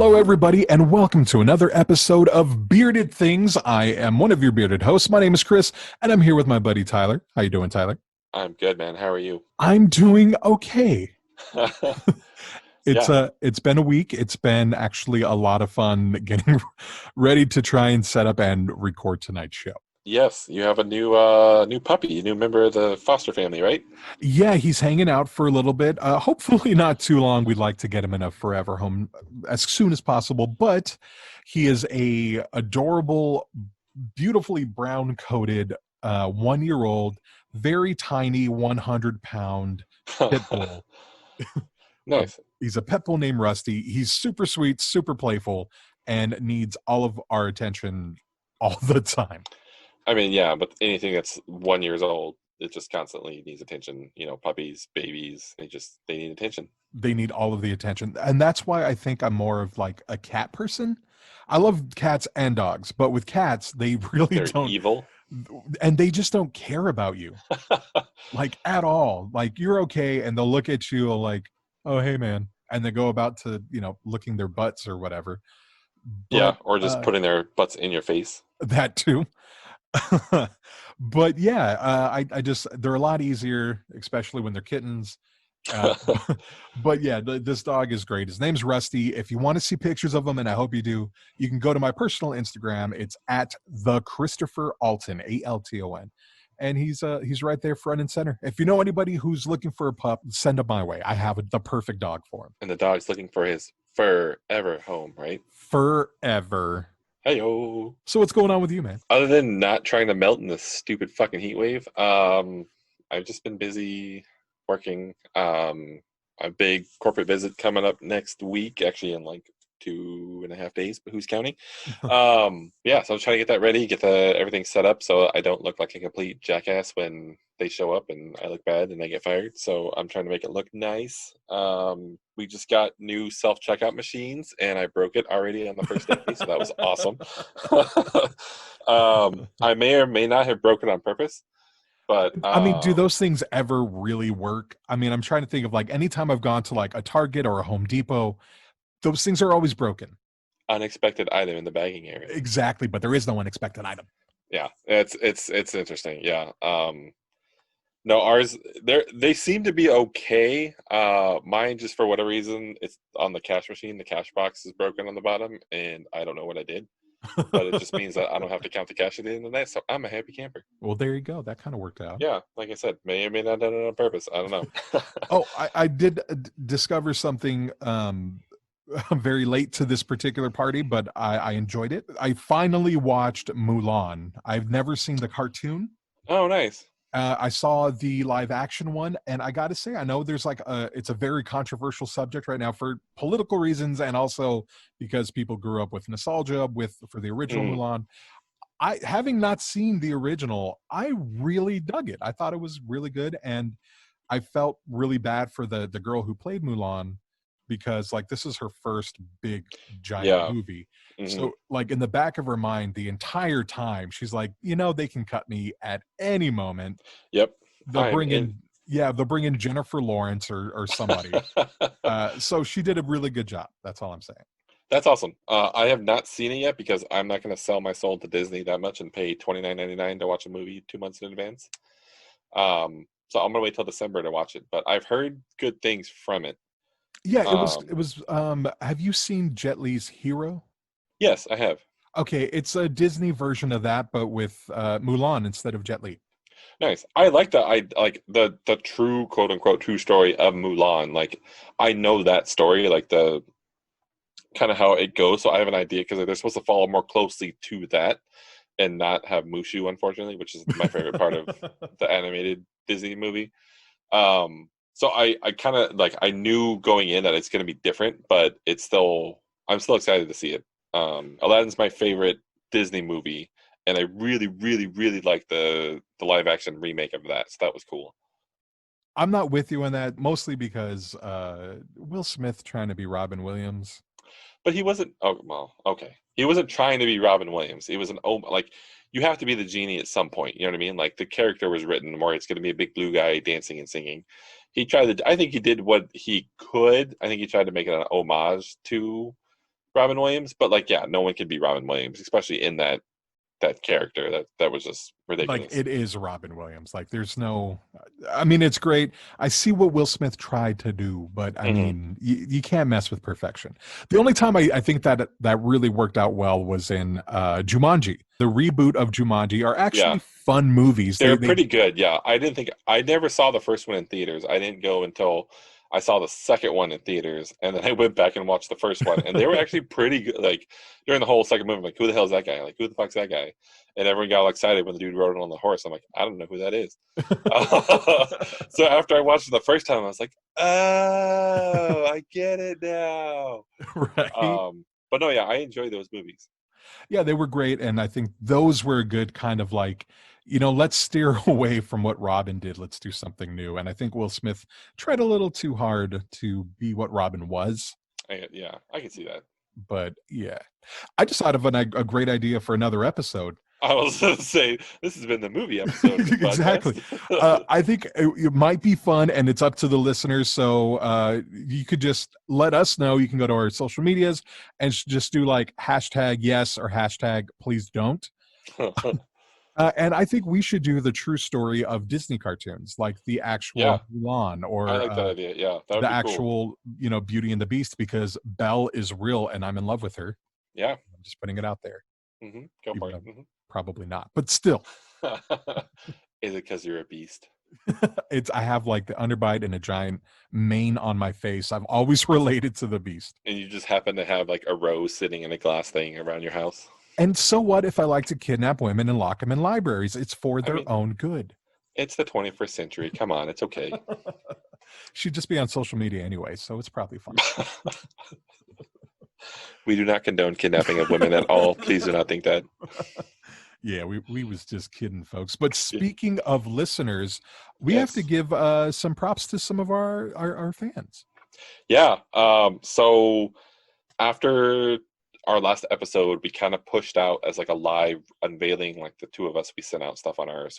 Hello, everybody, and welcome to another episode of Bearded Things. I am one of your bearded hosts. My name is Chris, and I'm here with my buddy Tyler. How you doing, Tyler? I'm good, man. How are you? I'm doing okay. It's Yeah. it's been a week. It's been actually a lot of fun getting ready to try and set up and record tonight's show. Yes, you have a new puppy, a new member of the foster family, right? Yeah, he's hanging out for a little bit. Hopefully not too long. We'd like to get him in a forever home as soon as possible, but he is a adorable, beautifully brown coated 1 year old, very tiny 100-pound pit bull. Nice. He's a pit bull named Rusty. He's super sweet, super playful, and needs all of our attention all the time. I mean, yeah, but anything that's 1 year old, it just constantly needs attention. You know, puppies, babies, they need attention. They need all of the attention, and that's why I think I'm more of like a cat person. I love cats and dogs, but with cats they really They're don't, evil. and they just don't care about you like at all. Like you're okay and they'll look at you like, oh hey man, and they go about to licking their butts or whatever. Yeah, But or just putting their butts in your face. that too. But yeah, I just, they're a lot easier, especially when they're kittens. uh, but yeah, this dog is great. His name's Rusty. If you want to see pictures of him, and I hope you do, you can go to my personal Instagram. It's at the Christopher Alton, Alton, and he's right there front and center. If you know anybody who's looking for a pup, send him my way. I have the perfect dog for him. And the dog's looking for his forever home, right? Forever. Hey-yo. So what's going on with you, man? Other than not trying to melt in this stupid fucking heat wave, I've just been busy working. A big corporate visit coming up next week, actually in like 2.5 days, but who's counting? Yeah, so I'm trying to get that ready, get everything set up so I don't look like a complete jackass when they show up and I look bad and I get fired. So I'm trying to make it look nice. We just got new self-checkout machines and I broke it already on the first day, so that was awesome. I may or may not have broken on purpose. But I mean, do those things ever really work? I mean, I'm trying to think of like anytime I've gone to like a Target or a Home Depot, those things are always broken. unexpected item in the bagging area. Exactly, but there is no unexpected item. Yeah, it's interesting. Yeah. No, ours they seem to be okay. Mine, just for whatever reason, it's on the cash machine. The cash box is broken on the bottom, and I don't know what I did. But it just means that I don't have to count the cash at the end of the night, so I'm a happy camper. Well, there you go. That kind of worked out. Yeah, like I said, may or may not have done it on purpose. I don't know. Oh, I did discover something very late to this particular party, but I enjoyed it. I finally watched Mulan. I've never seen the cartoon. Oh, nice. I saw the live action one, and I got to say, I know there's like it's a very controversial subject right now for political reasons, and also because people grew up with nostalgia for the original Mulan. I, having not seen the original, I really dug it. I thought it was really good, and I felt really bad for the girl who played Mulan, because like this is her first big giant movie. So like in the back of her mind the entire time she's like, they can cut me at any moment. Yep. They'll bring in Jennifer Lawrence or somebody. So she did a really good job. That's all I'm saying. That's awesome. I have not seen it yet because I'm not going to sell my soul to Disney that much and pay $29.99 to watch a movie 2 months in advance. So I'm going to wait till December to watch it, but I've heard good things from it. Yeah, it was have you seen Jet Li's Hero? Yes, I have. Okay, it's a Disney version of that, but with Mulan instead of Jet Li. Nice. I like that. I like the true, quote unquote, true story of Mulan. Like, I know that story, like the kind of how it goes. So I have an idea because they're supposed to follow more closely to that and not have Mushu, unfortunately, which is my favorite part of the animated Disney movie. So I kind of like, I knew going in that it's going to be different, but I'm still excited to see it. Aladdin's my favorite Disney movie, and I really, really, really like the live action remake of that. So that was cool. I'm not with you on that, mostly because Will Smith trying to be Robin Williams. But he wasn't. Oh well, okay. He wasn't trying to be Robin Williams. He was like, you have to be the genie at some point. You know what I mean? Like the character was written where it's going to be a big blue guy dancing and singing. He tried to. I think he did what he could. I think he tried to make it an homage to Robin Williams, but like, yeah, no one can be Robin Williams, especially in that character. That was just Like ridiculous. it is Robin Williams. Like there's no, I mean, it's great. I see what Will Smith tried to do, but I Hmm. mean, you can't mess with perfection. The only time I think that really worked out well was in Jumanji. The reboot of Jumanji are actually Yeah, fun movies. they're They pretty good. Yeah, I never saw the first one in theaters. I didn't go until I saw the second one in theaters, and then I went back and watched the first one, and they were actually pretty good. Like during the whole second movie, I'm like, who the hell is that guy? Like, who the fuck's that guy? And everyone got all excited when the dude rode on the horse. I'm like, I don't know who that is. So after I watched it the first time, I was like, oh, I get it now. right. But no, yeah, I enjoy those movies. Yeah, they were great, and I think those were a good kind of like, let's steer away from what Robin did. Let's do something new. And I think Will Smith tried a little too hard to be what Robin was. Yeah, I can see that. But yeah, I just thought of a great idea for another episode. I was going to say, this has been the movie episode of the Exactly. podcast. I think it might be fun, and it's up to the listeners. So you could just let us know. You can go to our social medias and just do like hashtag yes or hashtag please don't. And I think we should do the true story of Disney cartoons, like the actual Yeah, Mulan I or like that idea. Yeah, that would the be cool. actual, Beauty and the Beast, because Belle is real and I'm in love with her. Yeah. I'm just putting it out there, Go even for though it. probably not, but still, Is it because you're a beast? I have like the underbite and a giant mane on my face. I've always related to the Beast. And you just happen to have like a rose sitting in a glass thing around your house? And so what if I like to kidnap women and lock them in libraries? It's for I their mean, own good. it's the 21st century. Come on, it's okay. She'd just be on social media anyway, so it's probably fine. We do not condone kidnapping of women at all. Please do not think that. Yeah, we was just kidding, folks. But speaking of listeners, we have to Yes. give some props to some of our fans. Yeah. So after our last episode, we kind of pushed out as like a live unveiling, like the two of us, we sent out stuff on our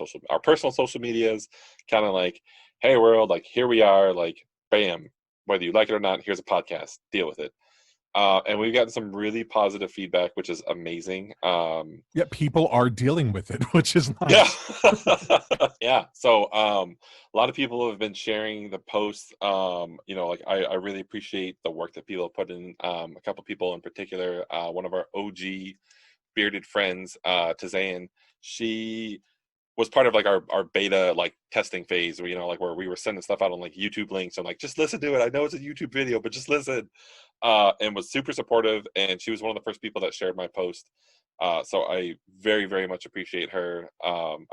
personal social medias, kind of like, hey world, like here we are, like bam, whether you like it or not, here's a podcast, deal with it. And we've gotten some really positive feedback, which is amazing. Yeah, people are dealing with it, which is Yeah. nice. Yeah. So a lot of people have been sharing the posts. Like I really appreciate the work that people have put in. A couple people in particular, one of our OG bearded friends, Tazayan, she was part of like our beta like testing phase where, like where we were sending stuff out on like YouTube links and like, just listen to it. I know it's a YouTube video, but just listen. And was super supportive. And she was one of the first people that shared my post. So I very, very much appreciate her.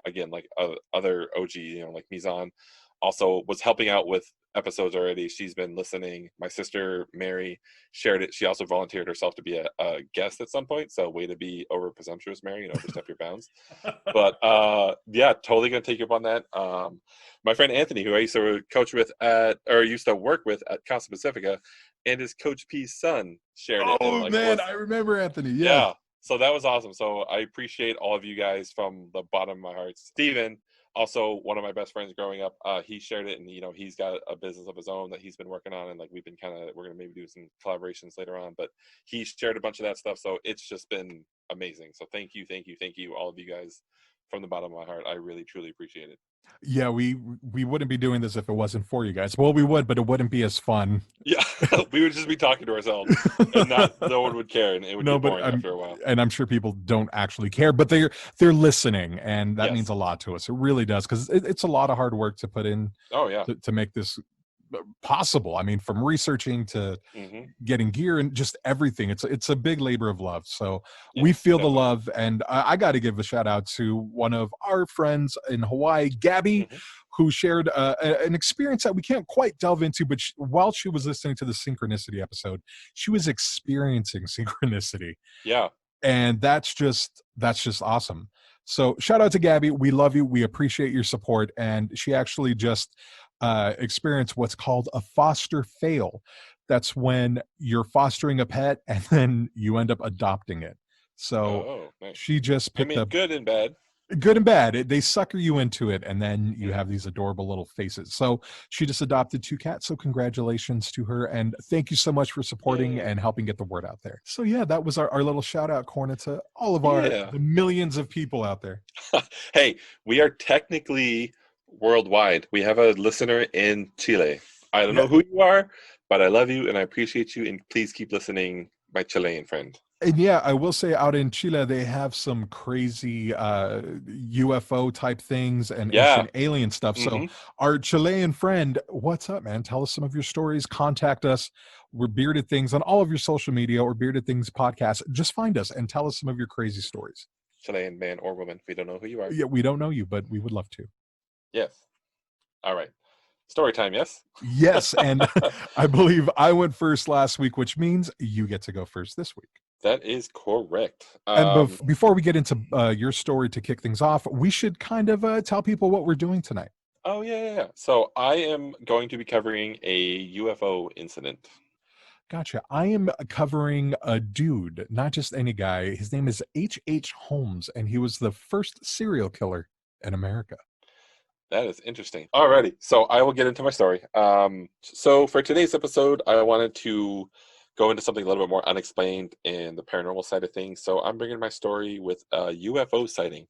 Again, like other OG, like Mizan also was helping out with episodes already. She's been listening. My sister, Mary, shared it. She also volunteered herself to be a guest at some point. So way to be over presumptuous, Mary, and overstep your bounds. But yeah, totally going to take you up on that. My friend Anthony, who I used to coach with used to work with at Casa Pacifica, and his Coach P's son shared it. And Oh like man, I remember Anthony. Yes. yeah, so that was awesome. So I appreciate all of you guys from the bottom of my heart. Steven, also one of my best friends growing up, he shared it, and he's got a business of his own that he's been working on, and like we're gonna maybe do some collaborations later on. But he shared a bunch of that stuff, so it's just been amazing. So thank you, all of you guys from the bottom of my heart. I really truly appreciate it. Yeah, we wouldn't be doing this if it wasn't for you guys. Well, we would, but it wouldn't be as fun. Yeah, we would just be talking to ourselves, and no one would care, and it would No, get but boring after a while. I'm sure people don't actually care, but they're listening, and that means Yes. a lot to us. It really does, because it's a lot of hard work to put in Oh yeah. to make this possible. I mean, from researching to Hmm. getting gear and just everything, it's a big labor of love. So we Yes, feel the definitely. love, and I got to give a shout out to one of our friends in Hawaii, Gabby, Hmm. who shared an experience that we can't quite delve into, but while she was listening to the synchronicity episode, she was experiencing synchronicity, Yeah. and that's just awesome. So shout out to Gabby. We love you. We appreciate your support. And she actually just experienced what's called a foster fail. That's when you're fostering a pet and then you end up adopting it. So Oh, nice. she just I picked mean, up. good and bad. Good and bad. They sucker you into it, and then you have these adorable little faces. So she just adopted 2 cats. So congratulations to her, and thank you so much for supporting and helping get the word out there. So yeah, that was our little shout out corner to all of the millions of people out there. Hey, we are technically worldwide. We have a listener in Chile. I don't know who you are, but I love you and I appreciate you, and please keep listening, my Chilean friend. And yeah, I will say out in Chile, they have some crazy UFO type things and ancient alien stuff. So our Chilean friend, what's up, man? Tell us some of your stories. Contact us. We're Bearded Things on all of your social media or Bearded Things podcast. Just find us and tell us some of your crazy stories. Chilean man or woman. We don't know who you are. Yeah, we don't know you, but we would love to. Yes. All right. Story time, yes? Yes, and I believe I went first last week, which means you get to go first this week. That is correct. And before we get into your story to kick things off, we should kind of tell people what we're doing tonight. Oh, yeah. So I am going to be covering a UFO incident. Gotcha. I am covering a dude, not just any guy. His name is H.H. Holmes, and he was the first serial killer in America. That is interesting. Alrighty, so I will get into my story. So for today's episode, I wanted to go into something a little bit more unexplained in the paranormal side of things. So I'm bringing my story with a UFO sighting.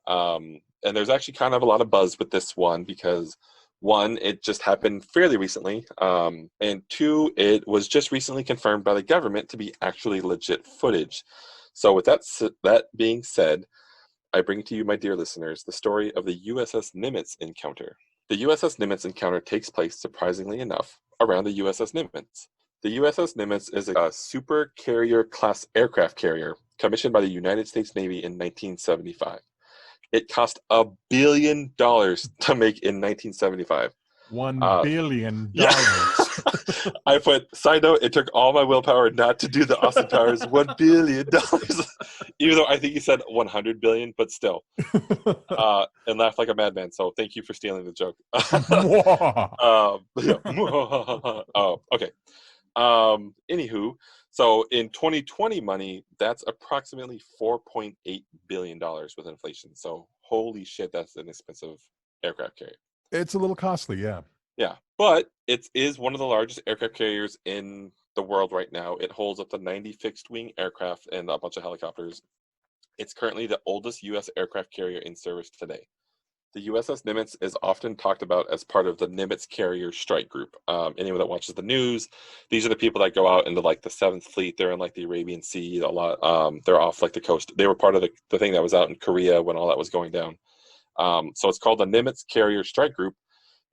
And there's actually kind of a lot of buzz with this one because, one, it just happened fairly recently. And two, it was just recently confirmed by the government to be actually legit footage. So with that being said, I bring to you, my dear listeners, the story of the USS Nimitz encounter. The USS Nimitz encounter takes place, surprisingly enough, around the USS Nimitz. The USS Nimitz is a super carrier class aircraft carrier commissioned by the United States Navy in 1975. It cost $1 billion to make in 1975. $1 billion. Yeah. I put, side note, it took all my willpower not to do the Austin Powers $1 billion. Even though I think you said 100 billion, but still. And laughed like a madman. So thank you for stealing the joke. Okay. Anywho, so in 2020 money, that's approximately $4.8 billion with inflation. So holy shit, that's an expensive aircraft carrier. It's a little costly, yeah. Yeah, but it is one of the largest aircraft carriers in the world right now. It holds up to 90 fixed-wing aircraft and a bunch of helicopters. It's currently the oldest U.S. aircraft carrier in service today. The USS Nimitz is often talked about as part of the Nimitz Carrier Strike Group. Anyone that watches the news, these are the people that go out into like the 7th Fleet. They're in like the Arabian Sea a lot. They're off like the coast. They were part of the thing that was out in Korea when all that was going down. So it's called the Nimitz Carrier Strike Group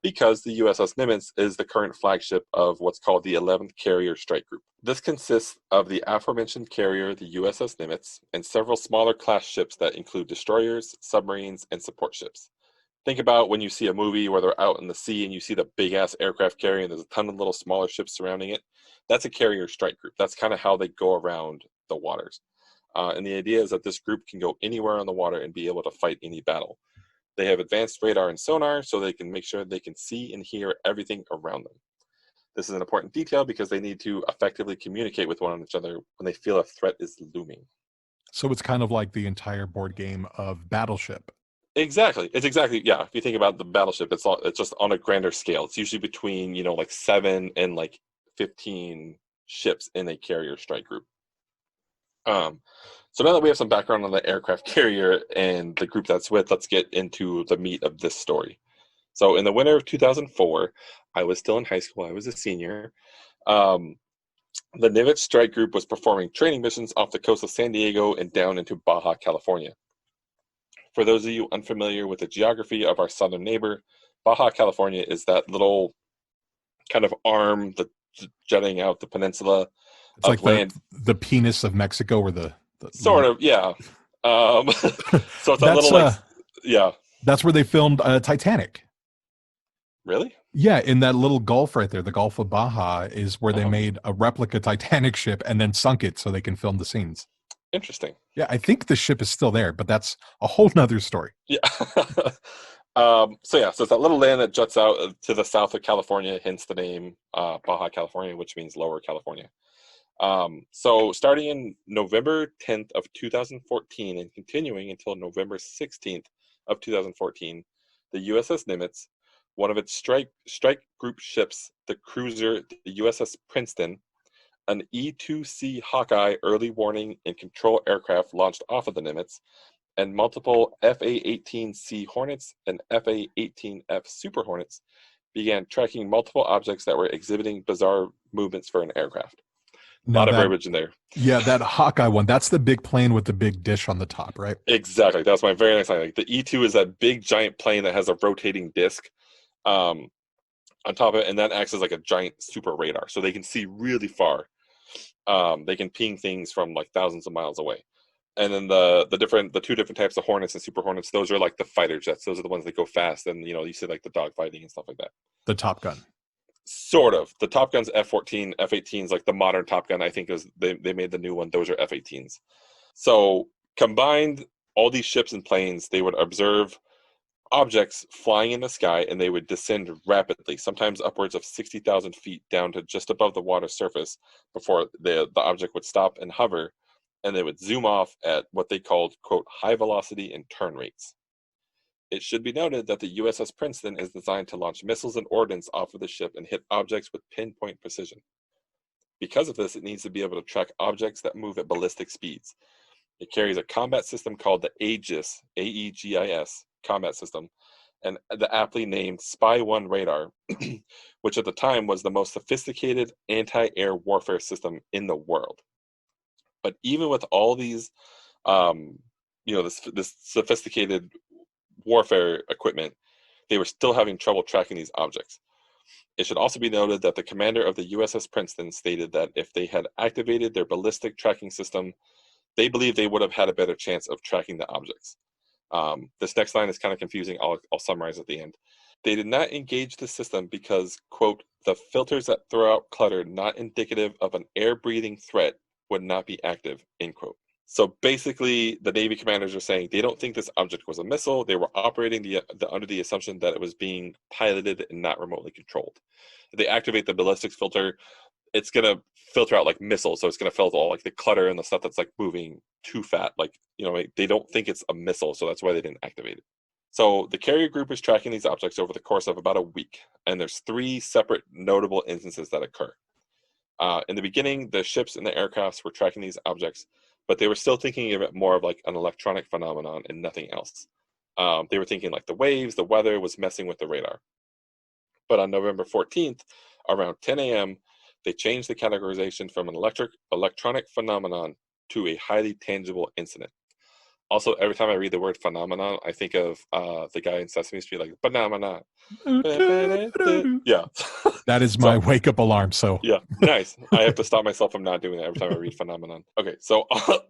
because the USS Nimitz is the current flagship of what's called the 11th Carrier Strike Group. This consists of the aforementioned carrier, the USS Nimitz, and several smaller class ships that include destroyers, submarines, and support ships. Think about when you see a movie where they're out in the sea and you see the big-ass aircraft carrier and there's a ton of little smaller ships surrounding it. That's a carrier strike group. That's kind of how they go around the waters. And the idea is that this group can go anywhere on the water and be able to fight any battle. They have advanced radar and sonar so they can make sure they can see and hear everything around them. This is an important detail because they need to effectively communicate with one another when they feel a threat is looming. So it's kind of like the entire board game of Battleship. Exactly. It's exactly, yeah. If you think about the Battleship, it's just on a grander scale. It's usually between, like 7 and like 15 ships in a carrier strike group. So now that we have some background on the aircraft carrier and the group that's with, let's get into the meat of this story. So in the winter of 2004, I was still in high school. I was a senior. The Nimitz Strike Group was performing training missions off the coast of San Diego and down into Baja, California. For those of you unfamiliar with the geography of our southern neighbor, Baja, California is that little kind of arm that's jutting out the peninsula. It's like land. The penis of Mexico, or the sort of, yeah. So it's a little yeah. That's where they filmed Titanic. Really? Yeah, in that little gulf right there, the Gulf of Baja is where they made a replica Titanic ship and then sunk it so they can film the scenes. Interesting. Yeah, I think the ship is still there, but that's a whole nother story. Yeah. So it's that little land that juts out to the south of California, hence the name Baja California, which means Lower California. So starting in November 10th of 2014 and continuing until November 16th of 2014, the USS Nimitz, one of its strike group ships, the cruiser the USS Princeton, an E-2C Hawkeye early warning and control aircraft launched off of the Nimitz, and multiple FA-18C Hornets and FA-18F Super Hornets began tracking multiple objects that were exhibiting bizarre movements for an aircraft. A Now lot of that, verbiage in there. yeah, that Hawkeye one, that's the big plane with the big dish on the top, right? Exactly. That was my very next line. Like the E2 is that big giant plane that has a rotating disc on top of it, and that acts as like a giant super radar. So they can see really far. They can ping things from like thousands of miles away. And then the two different types of Hornets and Super Hornets, those are like the fighter jets. Those are the ones that go fast, and you see like the dogfighting and stuff like that. The Top Gun. Sort of. The Top Gun's F-14, F-18s, like the modern Top Gun, I think is they made the new one. Those are F-18s. So combined, all these ships and planes, they would observe objects flying in the sky, and they would descend rapidly, sometimes upwards of 60,000 feet down to just above the water surface before the object would stop and hover, and they would zoom off at what they called, quote, high velocity and turn rates. It should be noted that the USS Princeton is designed to launch missiles and ordnance off of the ship and hit objects with pinpoint precision. Because of this, it needs to be able to track objects that move at ballistic speeds. It carries a combat system called the Aegis, A-E-G-I-S, combat system, and the aptly named Spy-1 radar, which at the time was the most sophisticated anti-air warfare system in the world. But even with all these, this sophisticated warfare equipment, they were still having trouble tracking these objects. It should also be noted that the commander of the USS Princeton stated that if they had activated their ballistic tracking system, they believe they would have had a better chance of tracking the objects. This next line is kind of confusing. I'll summarize at the end. They did not engage the system because, quote, the filters that throw out clutter not indicative of an air-breathing threat would not be active, end quote. So basically, the Navy commanders are saying they don't think this object was a missile. They were operating under the assumption that it was being piloted and not remotely controlled. If they activate the ballistics filter, it's going to filter out like missiles. So it's going to filter all like the clutter and the stuff that's like moving too fast. They don't think it's a missile. So that's why they didn't activate it. So the carrier group is tracking these objects over the course of about a week. And there's 3 separate notable instances that occur. In the beginning, the ships and the aircrafts were tracking these objects, but they were still thinking of it more of like an electronic phenomenon and nothing else. They were thinking like the waves, the weather was messing with the radar. But on November 14th, around 10 a.m., they changed the categorization from an electronic phenomenon to a highly tangible incident. Also, every time I read the word phenomenon, I think of the guy in Sesame Street, like, banana. Yeah. That is my wake-up alarm, so. Yeah, nice. I have to stop myself from not doing that every time I read phenomenon. Okay, so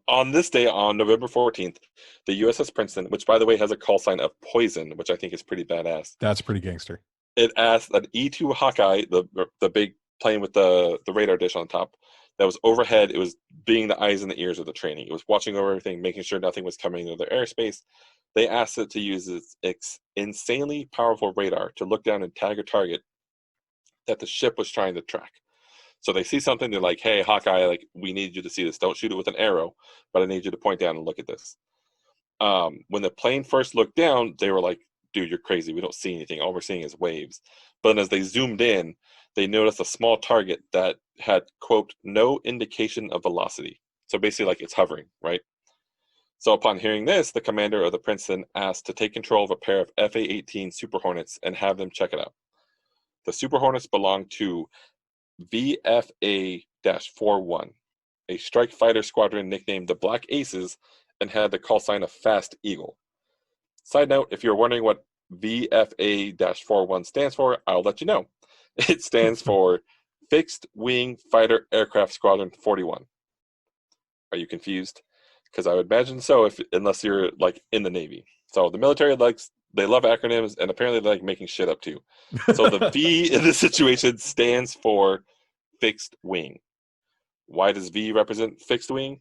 on this day, on November 14th, the USS Princeton, which, by the way, has a call sign of poison, which I think is pretty badass. That's pretty gangster. It asked an E-2 Hawkeye, the big plane with the radar dish on top, that was overhead. It was being the eyes and the ears of the training. It was watching over everything, making sure nothing was coming into their airspace. They asked it to use its insanely powerful radar to look down and tag a target that the ship was trying to track. So they see something, they're like, hey, Hawkeye, like, we need you to see this. Don't shoot it with an arrow, but I need you to point down and look at this. When the plane first looked down, they were like, dude, you're crazy. We don't see anything. All we're seeing is waves. But then as they zoomed in, they noticed a small target that had, quote, no indication of velocity. So basically like it's hovering, right? So upon hearing this, the commander of the Princeton asked to take control of a pair of FA-18 Super Hornets and have them check it out. The Super Hornets belonged to VFA-41, a strike fighter squadron nicknamed the Black Aces and had the call sign of Fast Eagle. Side note, if you're wondering what VFA-41 stands for, I'll let you know. It stands for Fixed Wing Fighter Aircraft Squadron 41. Are you confused? Because I would imagine so, unless you're like in the Navy. So the military they love acronyms, and apparently they like making shit up too. So the V in this situation stands for fixed wing. Why does V represent fixed wing?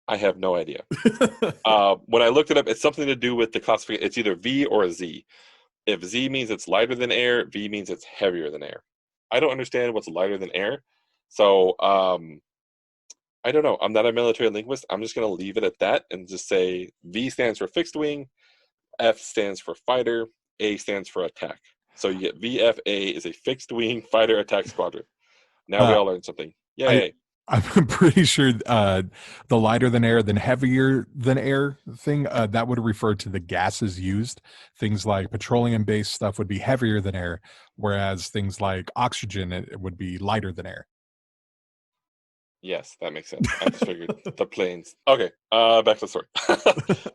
I have no idea. When I looked it up, it's something to do with the classification. It's either V or a Z. If Z means it's lighter than air, V means it's heavier than air. I don't understand what's lighter than air. So I don't know. I'm not a military linguist. I'm just going to leave it at that and just say V stands for fixed wing, F stands for fighter, A stands for attack. So you get VFA is a fixed wing fighter attack squadron. Now we Uh, all learned something. I Yay. I'm pretty sure the lighter than air than heavier than air thing that would refer to the gases used. Things like petroleum based stuff would be heavier than air, whereas things like oxygen it would be lighter than air. Yes, that makes sense. I just figured the planes. Okay, back to the story.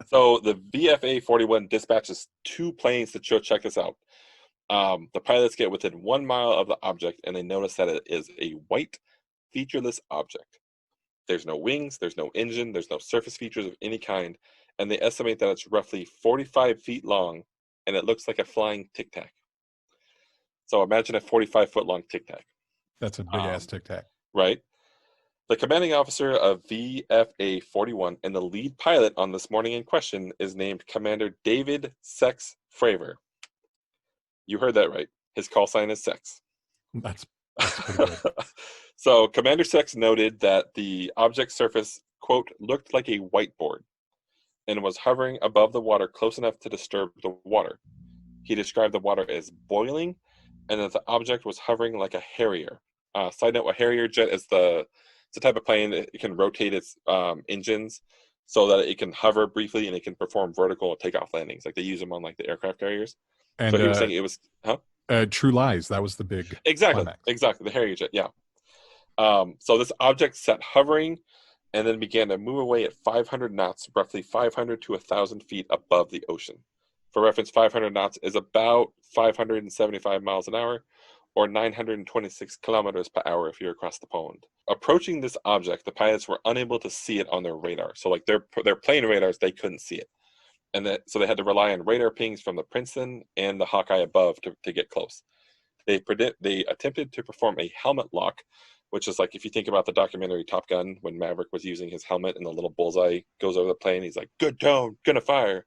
So the VFA 41 dispatches 2 planes to check this out. The pilots get within 1 mile of the object and they notice that it is a white, featureless object. There's no wings, there's no engine, there's no surface features of any kind, and they estimate that it's roughly 45 feet long and it looks like a flying Tic-Tac. So imagine a 45-foot long Tic-Tac. That's a big ass tic-tac. Right? The commanding officer of VFA 41 and the lead pilot on this morning in question is named Commander David Sex Fravor. You heard that right. His call sign is Sex. That's pretty good. So Commander Sex noted that the object surface, quote, looked like a whiteboard and was hovering above the water close enough to disturb the water. He described the water as boiling and that the object was hovering like a Harrier. Side note, a Harrier jet is it's a type of plane that it can rotate its engines so that it can hover briefly and it can perform vertical takeoff landings. Like they use them on like the aircraft carriers. And So he was saying it was, True Lies, that was the big Exactly, climax. exactly. The Harrier jet, yeah. So this object sat hovering and then began to move away at 500 knots, roughly 500 to 1,000 feet above the ocean. For reference, 500 knots is about 575 miles an hour, or 926 kilometers per hour if you're across the pond. Approaching this object, the pilots were unable to see it on their radar. So like their plane radars, they couldn't see it. So they had to rely on radar pings from the Princeton and the Hawkeye above to get close. They attempted to perform a helmet lock, which is like if you think about the documentary Top Gun, when Maverick was using his helmet and the little bullseye goes over the plane, he's like, good tone, gonna fire.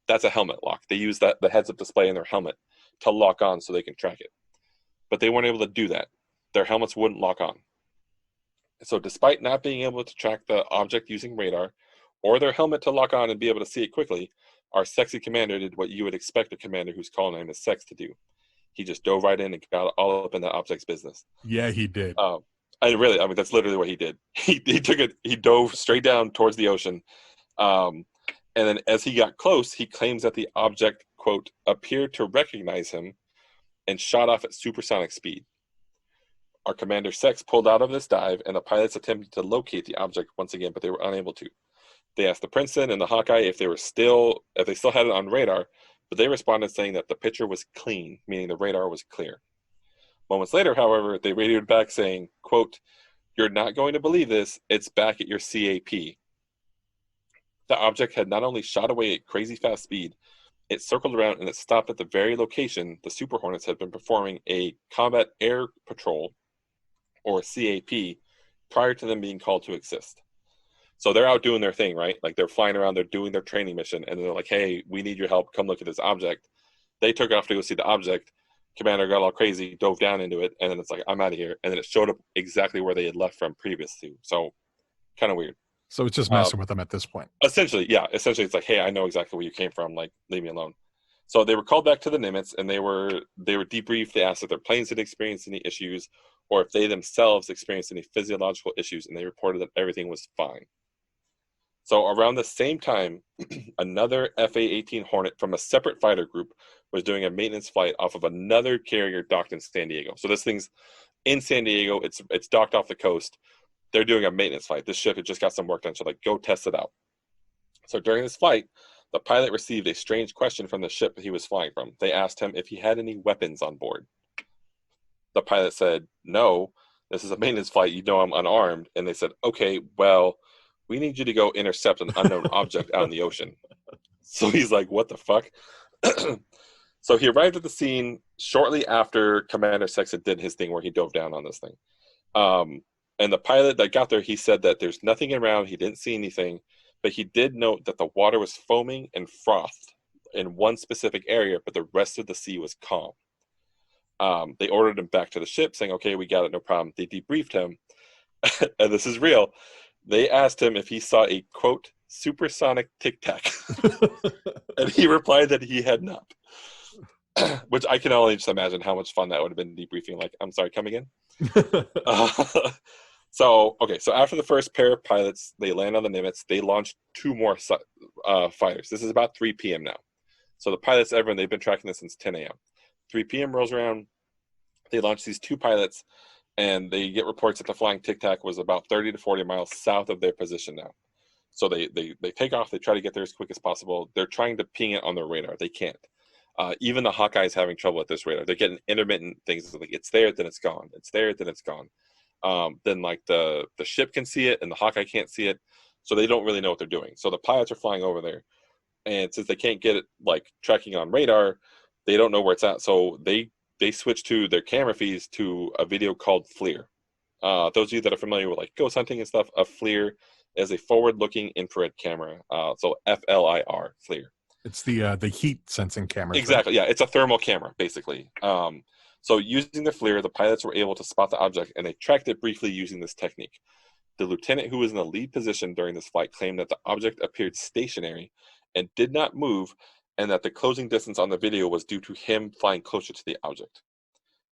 That's a helmet lock. They use the heads-up display in their helmet to lock on so they can track it. But they weren't able to do that. Their helmets wouldn't lock on. So despite not being able to track the object using radar or their helmet to lock on and be able to see it quickly, our sexy commander did what you would expect a commander whose call name is Sex to do. He just dove right in and got all up in the object's business. Yeah, he did. That's literally what he did. He dove straight down towards the ocean. And then as he got close, he claims that the object, quote, appeared to recognize him and shot off at supersonic speed. Our commander Sex pulled out of this dive, and the pilots attempted to locate the object once again, but they were unable to. They asked the Princeton and the Hawkeye if they still had it on radar, but they responded saying that the picture was clean, meaning the radar was clear. Moments later, however, they radioed back saying, quote, you're not going to believe this, it's back at your CAP. The object had not only shot away at crazy fast speed, it circled around and it stopped at the very location the Super Hornets had been performing a combat air patrol, or CAP, prior to them being called to assist. So they're out doing their thing, right? Like they're flying around, they're doing their training mission, and they're like, hey, we need your help, come look at this object. They took off to go see the object. Commander got all crazy, dove down into it, and then it's like, I'm out of here. And then it showed up exactly where they had left from previous to. So kind of weird. So it's just messing with them at this point. Essentially, yeah. Essentially, it's like, hey, I know exactly where you came from. Like, leave me alone. So they were called back to the Nimitz, and they were debriefed. They asked if their planes had experienced any issues, or if they themselves experienced any physiological issues, and they reported that everything was fine. So around the same time, another FA-18 Hornet from a separate fighter group was doing a maintenance flight off of another carrier docked in San Diego. So this thing's in San Diego. It's docked off the coast. They're doing a maintenance flight. This ship had just got some work done, so like, go test it out. So during this flight, the pilot received a strange question from the ship that he was flying from. They asked him if he had any weapons on board. The pilot said, no, this is a maintenance flight. You know I'm unarmed. And they said, okay, well, we need you to go intercept an unknown object out in the ocean. So he's like, what the fuck? So he arrived at the scene shortly after Commander Sex did his thing where he dove down on this thing. And the pilot that got there, he said that there's nothing around. He didn't see anything, but he did note that the water was foaming and frothed in one specific area, but the rest of the sea was calm. They ordered him back to the ship saying, okay, we got it, no problem. They debriefed him. And this is real. They asked him if he saw a, quote, supersonic Tic-Tac. And he replied that he had not. Which I can only just imagine how much fun that would have been debriefing. Like, I'm sorry, come again? So after the first pair of pilots, they land on the Nimitz, they launched 2 more fighters. This is about 3 p.m. now. So the pilots, everyone, they've been tracking this since 10 a.m. 3 p.m. rolls around, they launch these 2 pilots, and they get reports that the flying Tic-Tac was about 30 to 40 miles south of their position now. So they take off, they try to get there as quick as possible. They're trying to ping it on their radar. They can't. Even the Hawkeye is having trouble with this radar. They're getting intermittent things, like it's there, then it's gone. It's there, then it's gone. Then like the ship can see it and the Hawkeye can't see it, so they don't really know what they're doing. So the pilots are flying over there, and since they can't get it like tracking on radar, they don't know where it's at. So they switch to their camera feeds to a video called FLIR. Those of you that are familiar with like ghost hunting and stuff, a FLIR is a forward-looking infrared camera. So FLIR, FLIR. It's the heat sensing cameras. Exactly. Right? Yeah, it's a thermal camera basically. So using the FLIR, the pilots were able to spot the object, and they tracked it briefly using this technique. The lieutenant who was in the lead position during this flight claimed that the object appeared stationary and did not move, and that the closing distance on the video was due to him flying closer to the object.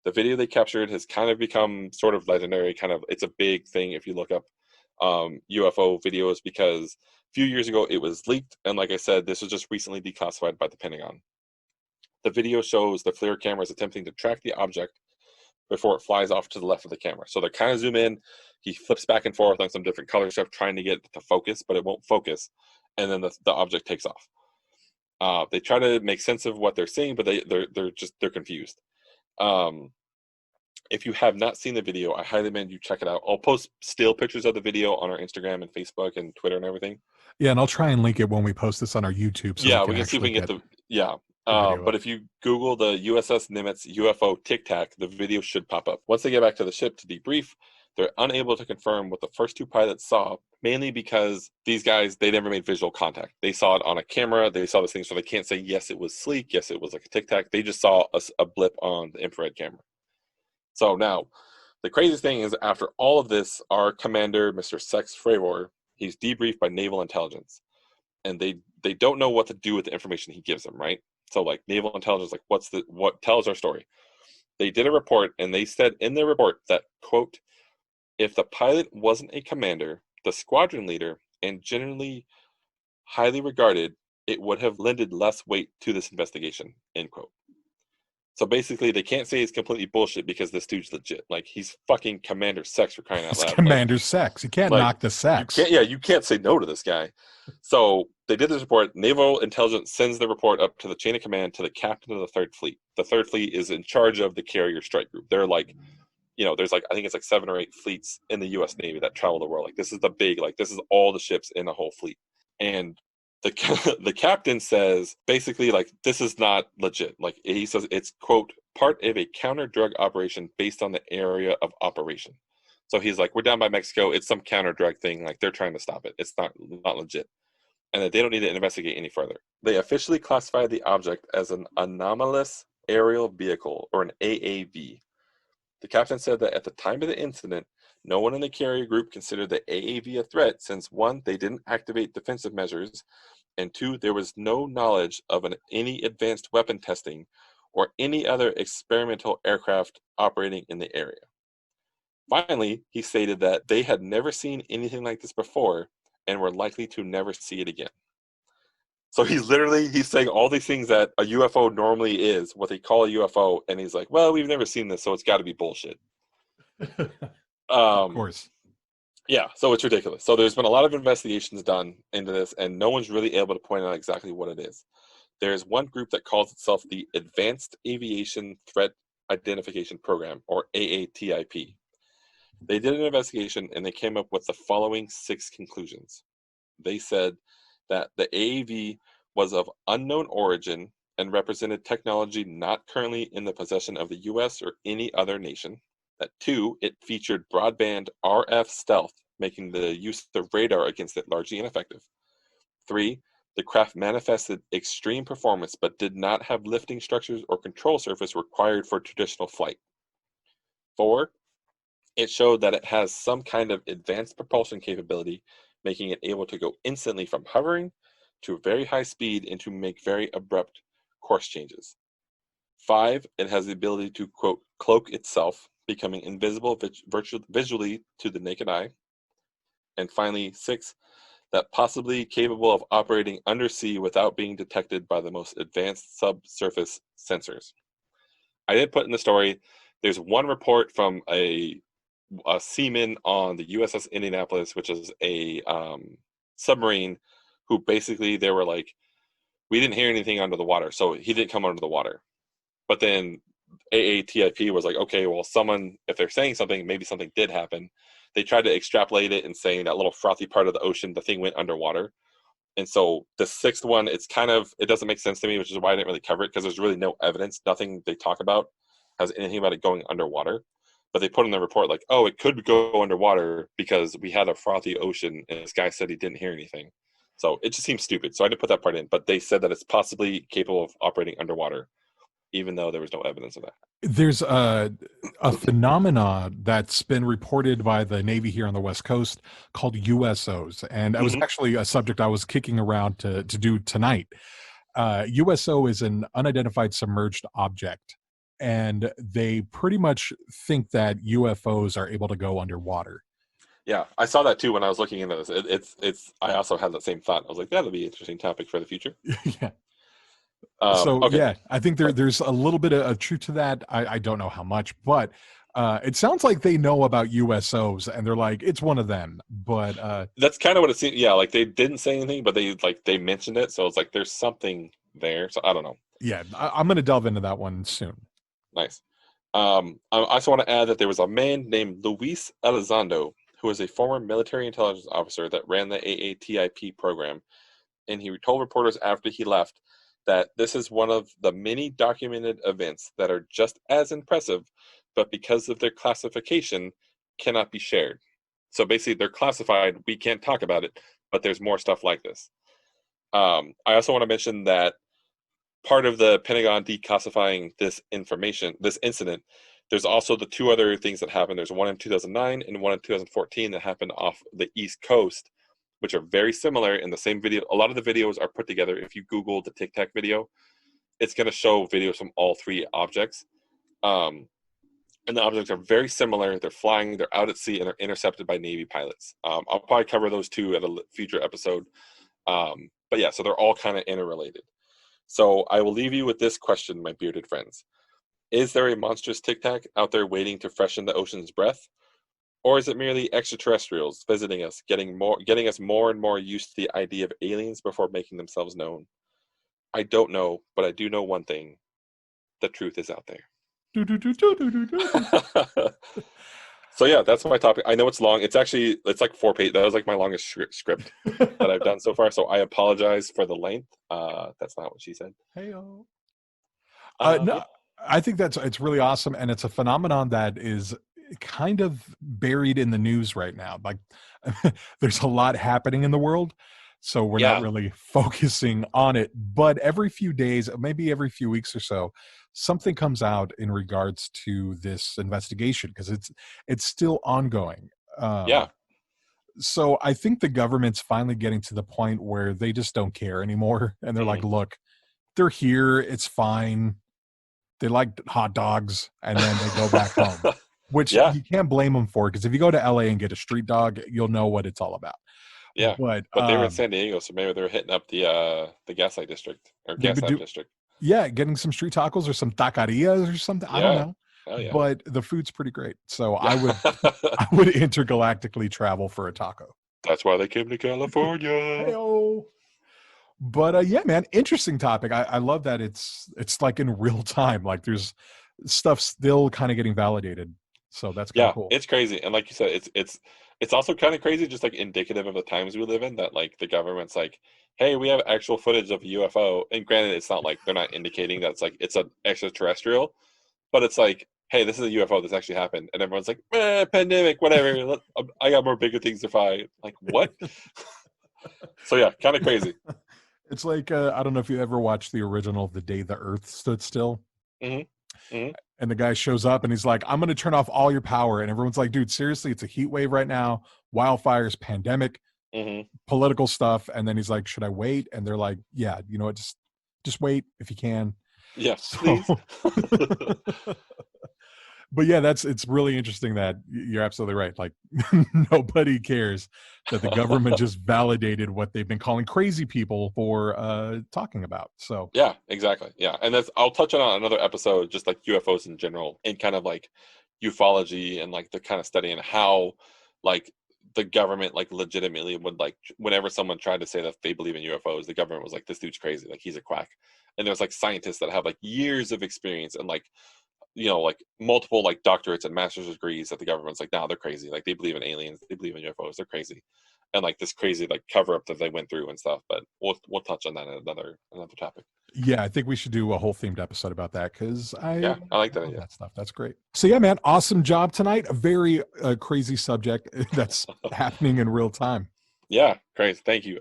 The video they captured has kind of become sort of legendary. It's a big thing if you look up UFO videos, because a few years ago it was leaked, and like I said, this was just recently declassified by the Pentagon. The video shows the FLIR cameras attempting to track the object before it flies off to the left of the camera. So they kind of zoom in, he flips back and forth on some different color stuff trying to get it to focus, but it won't focus, and then the object takes off. They try to make sense of what they're seeing, but they're confused. If you have not seen the video, I highly recommend you check it out. I'll post still pictures of the video on our Instagram and Facebook and Twitter and everything. Yeah, and I'll try and link it when we post this on our YouTube. So yeah, we can see if we can get but if you Google the USS Nimitz UFO Tic-Tac, the video should pop up. Once they get back to the ship to debrief, they're unable to confirm what the first 2 pilots saw, mainly because these guys, they never made visual contact. They saw it on a camera, they saw this thing, so they can't say, yes, it was sleek, yes, it was like a Tic-Tac. They just saw a blip on the infrared camera. So now, the craziest thing is, after all of this, our commander, Mr. Sex Fravor, he's debriefed by Naval Intelligence. And they don't know what to do with the information he gives them, right? So like Naval Intelligence, like what tells our story? They did a report, and they said in their report that, quote, if the pilot wasn't a commander, the squadron leader, and generally highly regarded, it would have lended less weight to this investigation, end quote. So basically, they can't say it's completely bullshit because this dude's legit. Like, he's fucking Commander Sex, for crying out loud. It's Commander Sex. You can't knock the sex. You can't say no to this guy. So they did this report. Naval Intelligence sends the report up to the chain of command to the captain of the Third Fleet. The Third Fleet is in charge of the carrier strike group. They're like, there's like, I think it's like 7 or 8 fleets in the U.S. Navy that travel the world. Like, this is the big, like, this is all the ships in the whole fleet. And the captain says basically, like, this is not legit. Like, he says it's, quote, part of a counter drug operation based on the area of operation. So he's like, we're down by Mexico, it's some counter drug thing, like they're trying to stop it, it's not legit, and that they don't need to investigate any further. They officially classified the object as an anomalous aerial vehicle, or an AAV. The captain said that at the time of the incident, no one in the carrier group considered the AAV a threat, since 1, they didn't activate defensive measures, and 2, there was no knowledge of any advanced weapon testing or any other experimental aircraft operating in the area. Finally, he stated that they had never seen anything like this before and were likely to never see it again. So he's saying all these things that a UFO normally is, what they call a UFO, and he's like, well, we've never seen this, so it's got to be bullshit. Of course. Yeah, so it's ridiculous. So there's been a lot of investigations done into this, and no one's really able to point out exactly what it is. There's one group that calls itself the Advanced Aviation Threat Identification Program, or AATIP. They did an investigation, and they came up with the following 6 conclusions. They said that the AAV was of unknown origin and represented technology not currently in the possession of the U.S. or any other nation. That 2, it featured broadband RF stealth, making the use of radar against it largely ineffective. 3, the craft manifested extreme performance but did not have lifting structures or control surface required for traditional flight. 4, It showed that it has some kind of advanced propulsion capability, making it able to go instantly from hovering to very high speed and to make very abrupt course changes. 5, it has the ability to, quote, cloak itself, becoming invisible visually to the naked eye. And finally, 6, that possibly capable of operating undersea without being detected by the most advanced subsurface sensors. I did put in the story, there's one report from a seaman on the USS Indianapolis, which is a submarine, who basically they were like, we didn't hear anything under the water, so he didn't come under the water. But then AATIP was like, okay, well, someone, if they're saying something, maybe something did happen. They tried to extrapolate it and saying that little frothy part of the ocean, the thing went underwater. And so the 6th one, it doesn't make sense to me, which is why I didn't really cover it, because there's really no evidence. Nothing they talk about has anything about it going underwater. But they put in the report like, oh, it could go underwater because we had a frothy ocean and this guy said he didn't hear anything. So it just seems stupid. So I didn't put that part in. But they said that it's possibly capable of operating underwater, even though there was no evidence of that. There's a phenomenon that's been reported by the Navy here on the West Coast called USOs. And that was actually a subject I was kicking around to do tonight. USO is an unidentified submerged object. And they pretty much think that UFOs are able to go underwater. Yeah, I saw that too when I was looking into this. I also had that same thought. I was like, that'll be an interesting topic for the future. Yeah. Okay. Yeah, I think there's a little bit of truth to that. I don't know how much, but it sounds like they know about USOs and they're like, it's one of them. But that's kind of what it seemed. Yeah, like they didn't say anything, but they mentioned it, so it's like there's something there. So I don't know. Yeah, I'm going to delve into that one soon. Nice. I also want to add that there was a man named Luis Elizondo, who was a former military intelligence officer that ran the AATIP program, and he told reporters after he left that this is one of the many documented events that are just as impressive, but because of their classification, cannot be shared. So basically, they're classified. We can't talk about it, but there's more stuff like this. I also want to mention that part of the Pentagon declassifying this information, this incident, there's also the 2 other things that happened. There's one in 2009 and one in 2014 that happened off the East Coast, which are very similar in the same video. A lot of the videos are put together. If you Google the Tic-Tac video, it's going to show videos from all 3 objects. And the objects are very similar. They're flying, they're out at sea, and they're intercepted by Navy pilots. I'll probably cover those 2 at a future episode. But yeah, so they're all kind of interrelated. So I will leave you with this question, my bearded friends. Is there a monstrous Tic-Tac out there waiting to freshen the ocean's breath? Or is it merely extraterrestrials visiting us, getting us more and more used to the idea of aliens before making themselves known? I don't know, but I do know one thing. The truth is out there. So yeah, that's my topic. I know it's long. It's like 4 pages. That was like my longest script that I've done so far. So I apologize for the length. That's not what she said. Hey-o. No, I think it's really awesome, and it's a phenomenon that is kind of buried in the news right now. Like, there's a lot happening in the world, so we're not really focusing on it. But every few days, maybe every few weeks or so, something comes out in regards to this investigation because it's still ongoing. So I think the government's finally getting to the point where they just don't care anymore, and they're like, look, they're here, it's fine. They like hot dogs, and then they go back home, which you can't blame them for, because if you go to LA and get a street dog, you'll know what it's all about. Yeah, but they were in San Diego, so maybe they were hitting up the Gaslight District or Gaslight District. Yeah, getting some street tacos or some taquerias or something. I don't know. Oh, yeah. But the food's pretty great, so I would intergalactically travel for a taco. That's why they came to California. Hey-o. But yeah, man, interesting topic. I love that it's like in real time. Like there's stuff still kind of getting validated. So that's kind of cool. It's crazy. And like you said, it's also kind of crazy, just like indicative of the times we live in, that like the government's like, hey, we have actual footage of a UFO. And granted, it's not like they're not indicating that it's an extraterrestrial, but it's like, hey, this is a UFO. This actually happened. And everyone's like, pandemic, whatever. I got more bigger things to fight. Like, what? So yeah, kind of crazy. It's like, I don't know if you ever watched the original The Day the Earth Stood Still. Mm-hmm. Mhm. And the guy shows up and he's like, I'm going to turn off all your power. And everyone's like, dude, seriously, it's a heat wave right now, wildfires, pandemic, Mhm. political stuff. And then he's like, should I wait? And they're like, yeah, you know what, just wait if you can. Yeah, So please. but yeah, it's really interesting that you're absolutely right. Like nobody cares that the government just validated what they've been calling crazy people for talking about. So Yeah, exactly. Yeah, and that's I'll touch on another episode, just like UFOs in general, and kind of like ufology and like the kind of studying how like the government like legitimately would like whenever someone tried to say that they believe in UFOs, the government was like, this dude's crazy, like he's a quack. And there's like scientists that have like years of experience and like like multiple like doctorates and master's degrees that the government's like, no, they're crazy. Like they believe in aliens, they believe in UFOs, they're crazy. And like this crazy like cover up that they went through and stuff. But we'll touch on that in another topic. yeah, I think we should do a whole themed episode about that because Yeah, I like I that love idea. that stuff. That's great. So yeah, man, awesome job tonight. A very crazy subject that's happening in real time. Yeah, great. Thank you.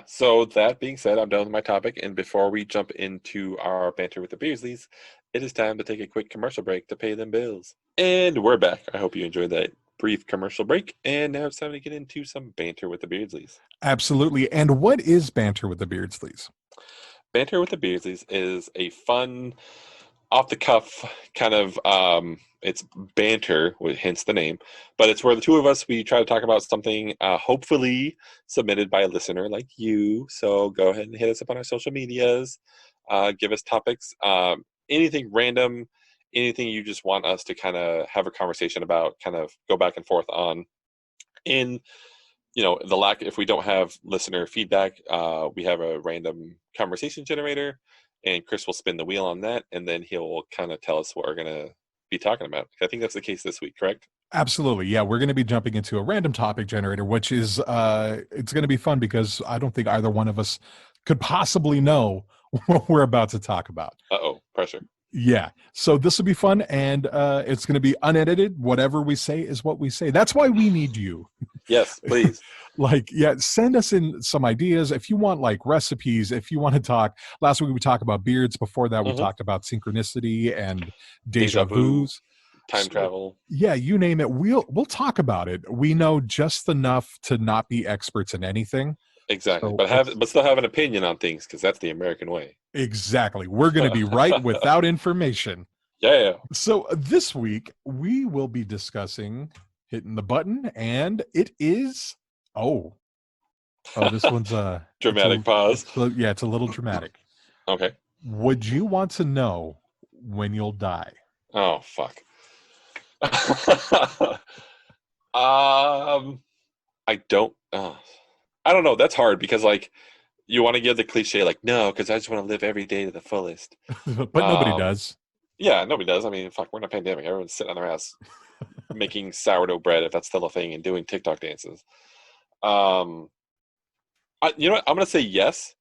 So that being said, I'm done with my topic. And before we jump into our banter with the Beardsleys, it is time to take a quick commercial break to pay them bills. And we're back. I hope you enjoyed that brief commercial break. And now it's time to get into some banter with the Beardsleys. Absolutely. And what is banter with the Beardsleys? Banter with the Beardsleys is a fun, off the cuff kind of it's banter, hence the name, but it's where the two of us we try to talk about something hopefully submitted by a listener like you. So go ahead and hit us up on our social medias, give us topics, anything random, anything you just want us to kind of have a conversation about, kind of go back and forth on. In the lack, if we don't have listener feedback, we have a random conversation generator, and Chris will spin the wheel on that, and then he'll kind of tell us what we're going to be talking about. I think that's the case this week, correct? Absolutely. Yeah, we're going to be jumping into a random topic generator, which is it's going to be fun because I don't think either one of us could possibly know what we're about to talk about. Uh-oh, pressure. Yeah. So this will be fun and it's going to be unedited. Whatever we say is what we say. That's why we need you. Yes, please. Like, yeah, send us in some ideas if you want, like recipes, if you want to talk. Last week we talked about beards. Before that we Hmm. talked about synchronicity and Deja deja vu, vus. time So travel. yeah, you name it, we'll talk about it. We know just enough to not be experts in anything. Exactly. So But still have an opinion on things, because that's the American way. exactly, we're going to be right without information. Yeah. So this week we will be discussing hitting the button, and it is this one's Dramatic pause. it's a little dramatic. Okay. Would you want to know when you'll die? Oh, fuck. I don't. I don't know. That's hard because like you want to give the cliche like no, because I just want to live every day to the fullest. But nobody does. Yeah, nobody does. I mean, fuck, we're in a pandemic. Everyone's sitting on their ass making sourdough bread if that's still a thing and doing TikTok dances. Um, you know what? I'm gonna say yes,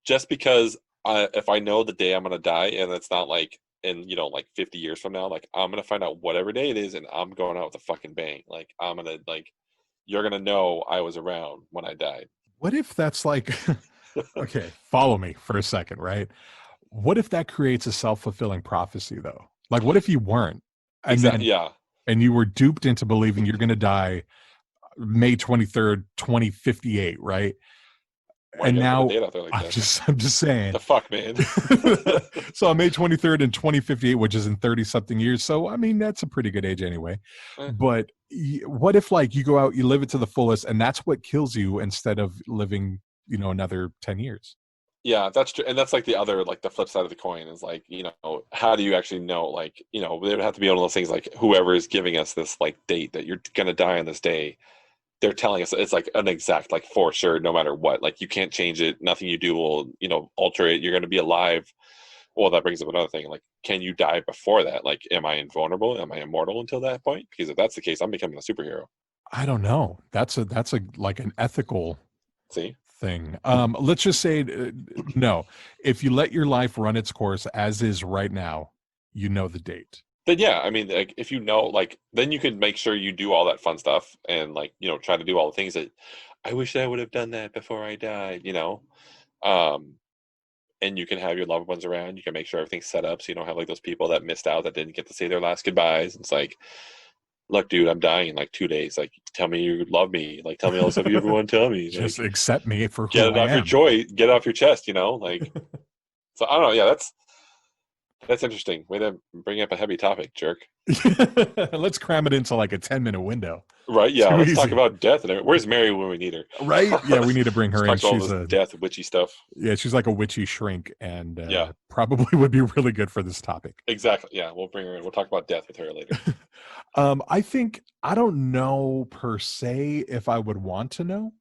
just because if I know the day I'm gonna die and it's not like in like 50 years from now, like I'm gonna find out whatever day it is and I'm going out with a fucking bang. Like I'm gonna like you're gonna know I was around when I died. What if that's like okay, follow me for a second, right? What if that creates a self-fulfilling prophecy though? Like what if you weren't and Exactly. then Yeah. and you were duped into believing you're going to die May 23rd, 2058, right? Why you And gotta put a now date out there like I'm that? just saying. The fuck, man. So on May 23rd in 2058, which is in 30 something years. So I mean that's a pretty good age anyway. Eh, But what if like you go out, you live it to the fullest and that's what kills you instead of living, another 10 years? yeah, that's true, and that's like the other like the flip side of the coin is like how do you actually know like there would have to be one of those things like whoever is giving us this like date that you're gonna die on this day, they're telling us it's like an exact like for sure no matter what, like you can't change it, nothing you do will alter it, you're gonna be alive. Well, that brings up another thing, like can you die before that? Like am I invulnerable, am I immortal until that point? Because if that's the case, I'm becoming a superhero. I don't know. That's a like an ethical See. thing. Let's just say no. If you let your life run its course as is right now, you know the date. Then yeah, I mean, like if like then you can make sure you do all that fun stuff and like try to do all the things that I wish I would have done that before I died. Um, and you can have your loved ones around. You can make sure everything's set up so you don't have like those people that missed out that didn't get to say their last goodbyes. It's like, look, dude, I'm dying in like 2 days. Like, tell me you love me. Like, tell me all the stuff you ever want to tell me. Just Like, accept me for get who it I off your am. joy, get it off your chest. Like, so I don't know. Yeah, that's interesting. Way to bring up a heavy topic, jerk. Let's cram it into like a 10-minute window. Right? Yeah. Too Let's easy. talk about death. And where's Mary when we need her? Right? Yeah, we need to bring her in. Talk all She's this death, witchy stuff. Yeah, she's like a witchy shrink, and Yeah. probably would be really good for this topic. Exactly. Yeah, we'll bring her in. We'll talk about death with her later. I don't know per se if I would want to know.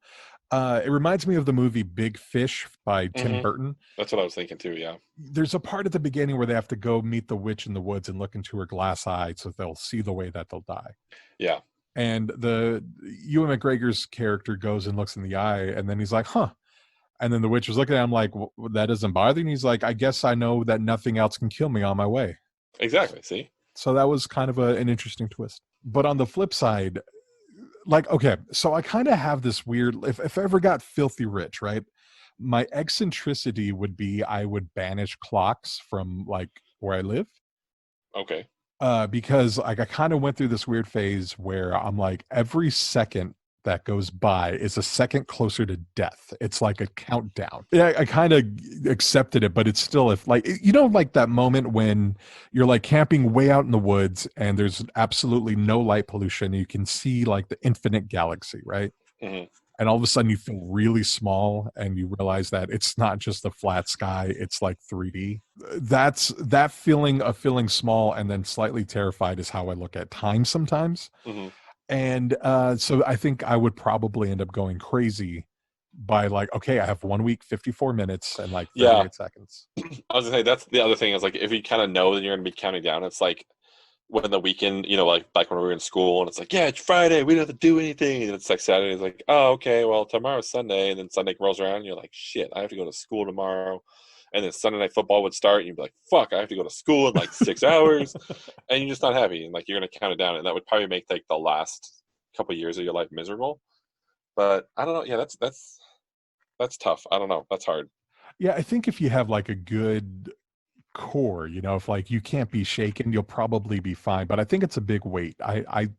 It reminds me of the movie Big Fish by Tim Burton. That's what I was thinking too, yeah. There's a part at the beginning where they have to go meet the witch in the woods and look into her glass eye so they'll see the way that they'll die. Yeah. And Ewan McGregor's character goes and looks in the eye, and then he's like, huh. And then the witch was looking at him like, well, that doesn't bother you? And he's like, I guess I know that nothing else can kill me on my way. Exactly, see? So that was kind of an interesting twist. But on the flip side, like, okay, so I kind of have this weird, if I ever got filthy rich, right? My eccentricity would be I would banish clocks from like where I live. Okay. Because like I kind of went through this weird phase where I'm like, every second that goes by is a second closer to death. It's like a countdown. Yeah, I kind of accepted it, but it's still, if like, like that moment when you're like camping way out in the woods and there's absolutely no light pollution. You can see like the infinite galaxy, right? Mm-hmm. And all of a sudden you feel really small and you realize that it's not just a flat sky, it's like 3D. That's that feeling of feeling small and then slightly terrified is how I look at time sometimes. Mm-hmm. And so I think I would probably end up going crazy by like, okay, I have 1 week, 54 minutes and like 38 seconds. I was gonna say, that's the other thing is like, if you kind of know that you're going to be counting down, it's like when the weekend, like back when we were in school and it's like, yeah, it's Friday, we don't have to do anything. And it's like Saturday, it's like, oh, okay, well, tomorrow's Sunday. And then Sunday rolls around and you're like, shit, I have to go to school tomorrow. And then Sunday night football would start and you'd be like, fuck, I have to go to school in like 6 hours. And you're just not happy. And like, you're going to count it down. And that would probably make like the last couple of years of your life miserable. But I don't know. Yeah, that's tough. I don't know. That's hard. Yeah, I think if you have like a good core, if like you can't be shaken, you'll probably be fine. But I think it's a big weight. I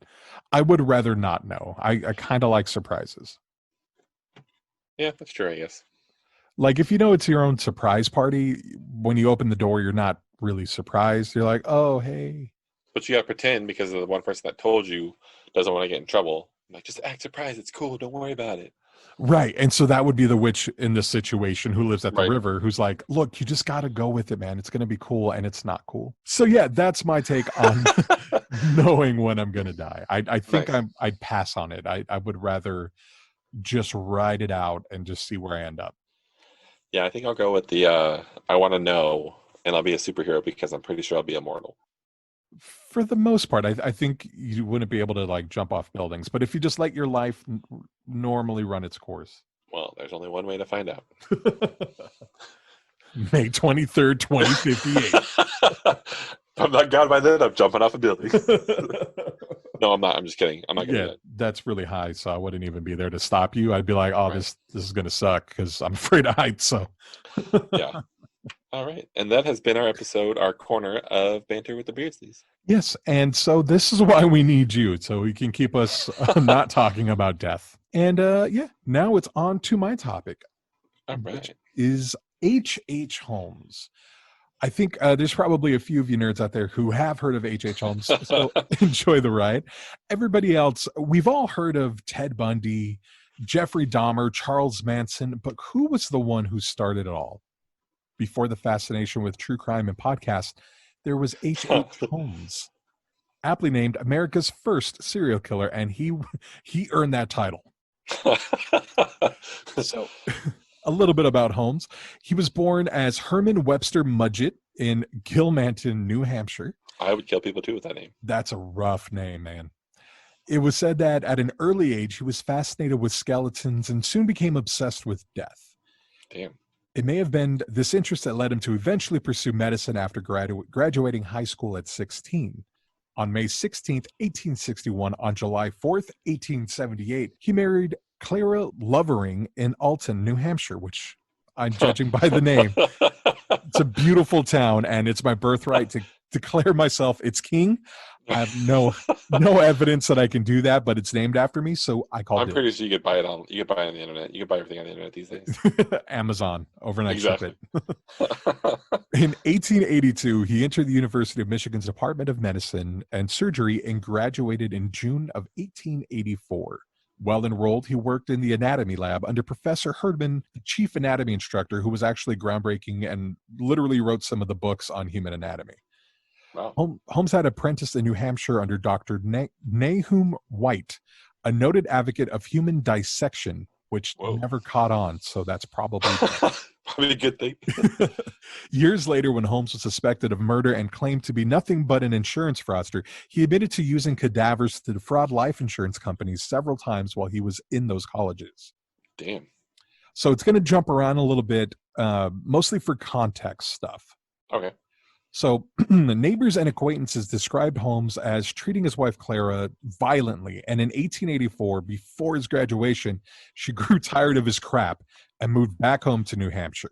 would rather not know. I kind of like surprises. Yeah, that's true, I guess. Like if it's your own surprise party, when you open the door, you're not really surprised. You're like, oh, hey. But you got to pretend because the one person that told you doesn't want to get in trouble. Like, just act surprised. It's cool. Don't worry about it. Right. And so that would be the witch in this situation who lives at the river, who's like, look, you just got to go with it, man. It's going to be cool. And it's not cool. So yeah, that's my take on knowing when I'm going to die. I think I'd pass on it. I would rather just ride it out and just see where I end up. Yeah, I think I'll go with the I want to know, and I'll be a superhero because I'm pretty sure I'll be immortal. For the most part, I think you wouldn't be able to like jump off buildings. But if you just let your life normally run its course. Well, there's only one way to find out. May 23rd, 2058. I'm not God by then. I'm jumping off a building. No, I'm not. I'm just kidding. I'm not going to do that. That's really high, so I wouldn't even be there to stop you. I'd be like, oh, this is going to suck because I'm afraid of heights. So, yeah. All right. And that has been our episode, our corner of Banter with the Beardsleys. Yes. And so this is why we need you, so we can keep us not talking about death. And now it's on to my topic, which is H.H. Holmes. I think there's probably a few of you nerds out there who have heard of H.H. Holmes, so enjoy the ride. Everybody else, we've all heard of Ted Bundy, Jeffrey Dahmer, Charles Manson, but who was the one who started it all? Before the fascination with true crime and podcasts, there was H.H. Holmes, aptly named America's first serial killer, and he earned that title. So, a little bit about Holmes. He was born as Herman Webster Mudgett in Gilmanton, New Hampshire. I would kill people too with that name. That's a rough name, man. It was said that at an early age, he was fascinated with skeletons and soon became obsessed with death. Damn. It may have been this interest that led him to eventually pursue medicine after graduating high school at 16. On May 16th, 1861, on July 4th, 1878, he married Clara Lovering in Alton, New Hampshire, which I'm judging by the name. a beautiful town, and it's my birthright to declare myself its king. I have no evidence that I can do that, but it's named after me, so I call I'm pretty dibs. sure you could buy it on. You could buy it on the internet. You can buy everything on the internet these days. Amazon, overnight ship Exactly. it. In 1882, he entered the University of Michigan's Department of Medicine and Surgery and graduated in June of 1884. Well enrolled, he worked in the anatomy lab under Professor Herdman, the chief anatomy instructor, who was actually groundbreaking and literally wrote some of the books on human anatomy. Wow. Holmes had apprenticed in New Hampshire under Dr. Nahum White, a noted advocate of human dissection, which Whoa. never caught on, so that's probably probably a good thing. Years later, when Holmes was suspected of murder and claimed to be nothing but an insurance fraudster, he admitted to using cadavers to defraud life insurance companies several times while he was in those colleges. Damn. So it's going to jump around a little bit, mostly for context stuff. Okay. So neighbors and acquaintances described Holmes as treating his wife Clara violently, and in 1884, before his graduation, she grew tired of his crap and moved back home to New Hampshire.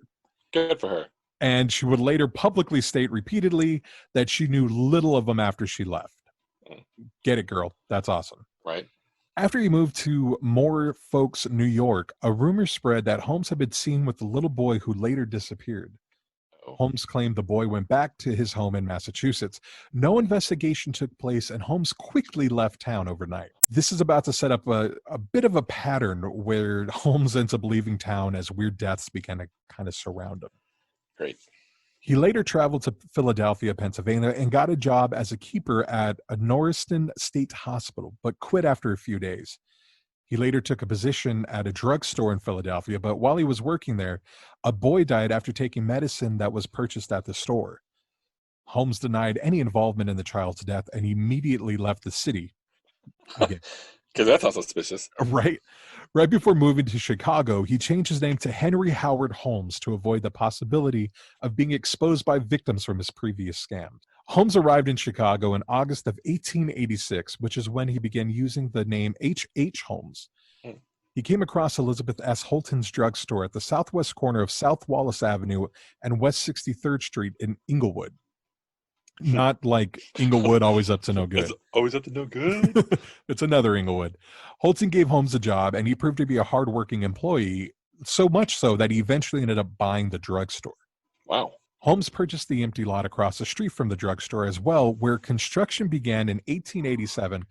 Good for her. And she would later publicly state repeatedly that she knew little of him after she left. Get it, girl. That's awesome. Right. After he moved to More Folks, New York, a rumor spread that Holmes had been seen with the little boy who later disappeared. Holmes claimed the boy went back to his home in Massachusetts. No investigation took place, and Holmes quickly left town overnight. This is about to set up a bit of a pattern where Holmes ends up leaving town as weird deaths begin to kind of surround him. Great. He later traveled to Philadelphia, Pennsylvania, and got a job as a keeper at a Norristown State Hospital, but quit after a few days. He later took a position at a drugstore in Philadelphia, but while he was working there, a boy died after taking medicine that was purchased at the store. Holmes denied any involvement in the child's death and immediately left the city. Because that sounds suspicious. Right before moving to Chicago, he changed his name to Henry Howard Holmes to avoid the possibility of being exposed by victims from his previous scam. Holmes arrived in Chicago in August of 1886, which is when he began using the name H.H. Holmes. He came across Elizabeth S. Holton's drugstore at the southwest corner of South Wallace Avenue and West 63rd Street in Inglewood. Not like Inglewood, always up to no good. It's always up to no good? It's another Inglewood. Holton gave Holmes a job, and he proved to be a hardworking employee, so much so that he eventually ended up buying the drugstore. Wow. Holmes purchased the empty lot across the street from the drugstore as well, where construction began in 1887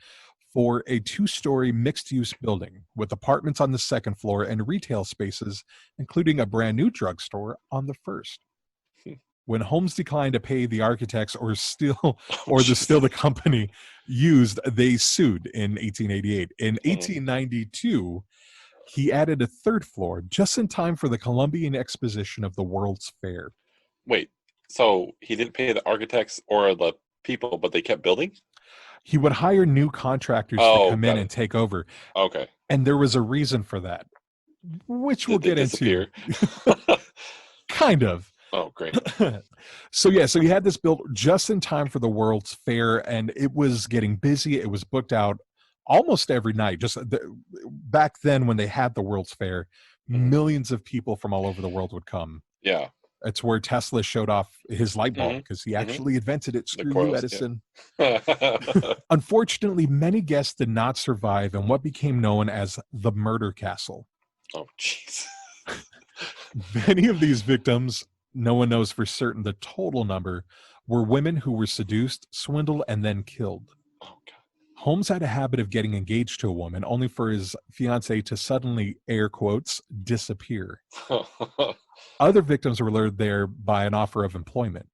for a two-story mixed-use building with apartments on the second floor and retail spaces, including a brand new drugstore on the first. When Holmes declined to pay the architects the company used, they sued in 1888. In 1892, he added a third floor just in time for the Columbian Exposition of the World's Fair. Wait, so he didn't pay the architects or the people, but they kept building? He would hire new contractors to come in and take over. Okay. And there was a reason for that, which we'll get into. Kind of. Oh, great. So he had this built just in time for the World's Fair, and it was getting busy. It was booked out almost every night. Back then when they had the World's Fair, millions of people from all over the world would come. Yeah. It's where Tesla showed off his light bulb because he actually invented it. Screw you, Edison. Yeah. Unfortunately, many guests did not survive in what became known as the Murder Castle. Oh, jeez. Many of these victims, no one knows for certain the total number, were women who were seduced, swindled, and then killed. Oh, God. Holmes had a habit of getting engaged to a woman only for his fiancée to suddenly, air quotes, disappear. Other victims were lured there by an offer of employment.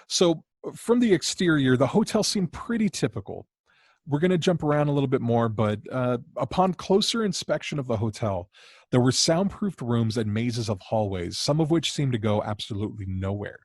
So from the exterior, the hotel seemed pretty typical. We're going to jump around a little bit more, but upon closer inspection of the hotel, there were soundproofed rooms and mazes of hallways, some of which seemed to go absolutely nowhere.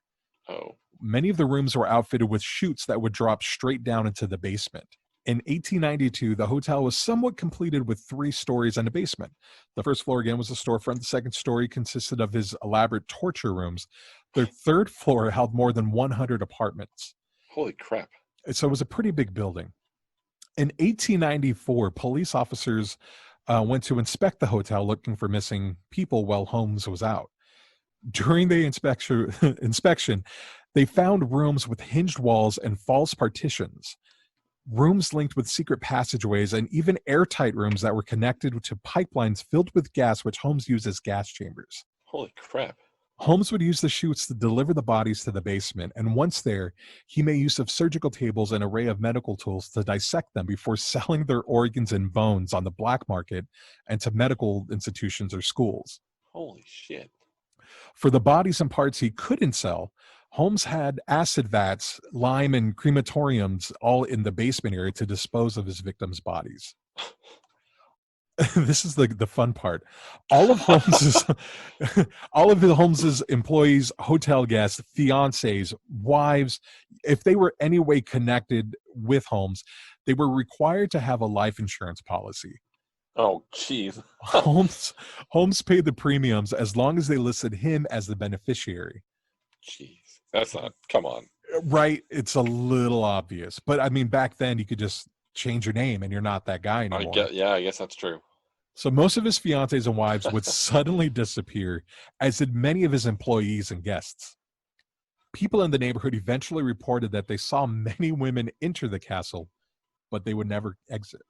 Oh. Many of the rooms were outfitted with chutes that would drop straight down into the basement. In 1892, the hotel was somewhat completed with 3 stories and a basement. The first floor, again, was a storefront. The second story consisted of his elaborate torture rooms. The third floor held more than 100 apartments. Holy crap. So it was a pretty big building. In 1894, police officers went to inspect the hotel looking for missing people while Holmes was out. During the inspection, they found rooms with hinged walls and false partitions, rooms linked with secret passageways, and even airtight rooms that were connected to pipelines filled with gas, which Holmes used as gas chambers. Holy crap. Holmes would use the chutes to deliver the bodies to the basement, and once there, he made use of surgical tables and an array of medical tools to dissect them before selling their organs and bones on the black market and to medical institutions or schools. Holy shit. For the bodies and parts he couldn't sell, Holmes had acid vats, lime, and crematoriums all in the basement area to dispose of his victims' bodies. This is the fun part. All of Holmes's employees, hotel guests, fiancés, wives, if they were any way connected with Holmes, they were required to have a life insurance policy. Oh, jeez. Holmes paid the premiums as long as they listed him as the beneficiary. Jeez. That's not, come on. Right? It's a little obvious. But I mean, back then you could just change your name and you're not that guy anymore. I guess that's true. So most of his fiancés and wives would suddenly disappear, as did many of his employees and guests. People in the neighborhood eventually reported that they saw many women enter the castle, but they would never exit.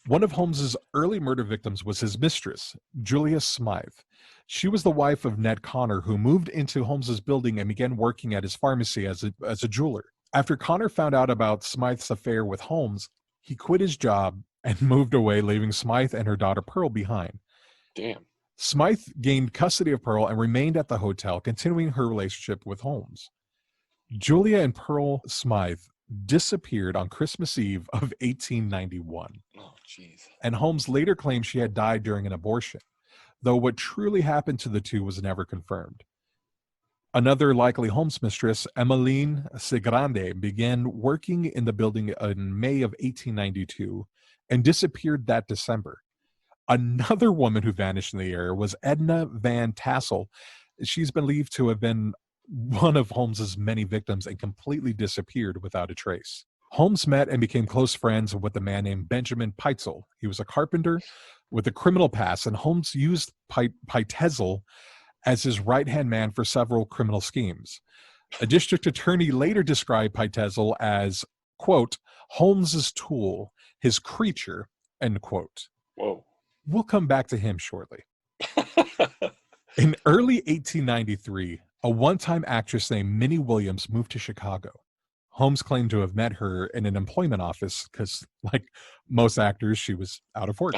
One of Holmes's early murder victims was his mistress, Julia Smythe. She was the wife of Ned Connor, who moved into Holmes's building and began working at his pharmacy as a jeweler. After Connor found out about Smythe's affair with Holmes, he quit his job and moved away, leaving Smythe and her daughter Pearl behind. Damn. Smythe gained custody of Pearl and remained at the hotel, continuing her relationship with Holmes. Julia and Pearl Smythe disappeared on Christmas Eve of 1891. Oh, jeez. And Holmes later claimed she had died during an abortion, though what truly happened to the two was never confirmed. Another likely Holmes mistress, Emmeline Segrande, began working in the building in May of 1892 and disappeared that December. Another woman who vanished in the area was Edna Van Tassel. She's believed to have been one of Holmes's many victims and completely disappeared without a trace. Holmes met and became close friends with a man named Benjamin Pitezel. He was a carpenter with a criminal past, and Holmes used Pitezel as his right-hand man for several criminal schemes. A district attorney later described Pitezel as, quote, Holmes's tool, his creature, end quote. Whoa. We'll come back to him shortly. In early 1893, a one-time actress named Minnie Williams moved to Chicago. Holmes claimed to have met her in an employment office because, like most actors, she was out of work.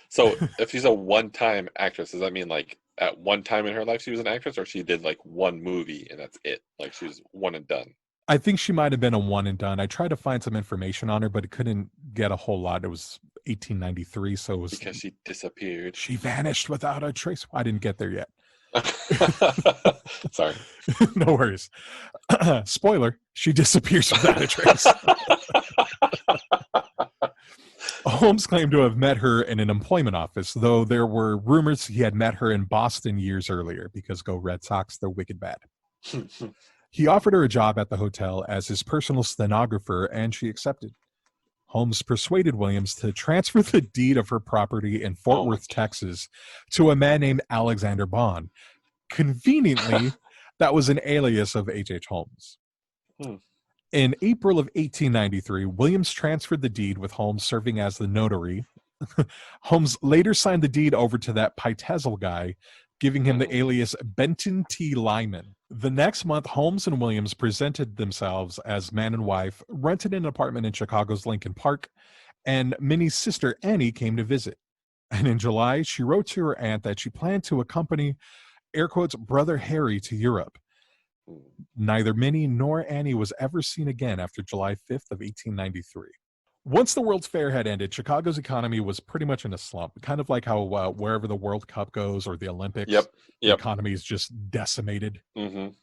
So if she's a one-time actress, does that mean like at one time in her life she was an actress, or she did like one movie and that's it? Like she was one and done? I think she might have been a one and done. I tried to find some information on her, but it couldn't get a whole lot. It was 1893, so it was because she disappeared. She vanished without a trace. I didn't get there yet. Sorry. No worries. Spoiler, she disappears without a trace. Holmes claimed to have met her in an employment office, though there were rumors he had met her in Boston years earlier, because go Red Sox, they're wicked bad. He offered her a job at the hotel as his personal stenographer, and she accepted. Holmes persuaded Williams to transfer the deed of her property in Fort Worth, Texas, to a man named Alexander Bond. Conveniently, that was an alias of H.H. Holmes. In April of 1893, Williams transferred the deed with Holmes serving as the notary. Holmes later signed the deed over to that Pitezel guy, giving him the alias Benton T. Lyman. The next month, Holmes and Williams presented themselves as man and wife, rented an apartment in Chicago's Lincoln Park, and Minnie's sister Annie came to visit. And in July, she wrote to her aunt that she planned to accompany, air quotes, Brother Harry to Europe. Neither Minnie nor Annie was ever seen again after July 5th of 1893. Once the World's Fair had ended, Chicago's economy was pretty much in a slump, kind of like how wherever the World Cup goes or the Olympics, the economy is just decimated,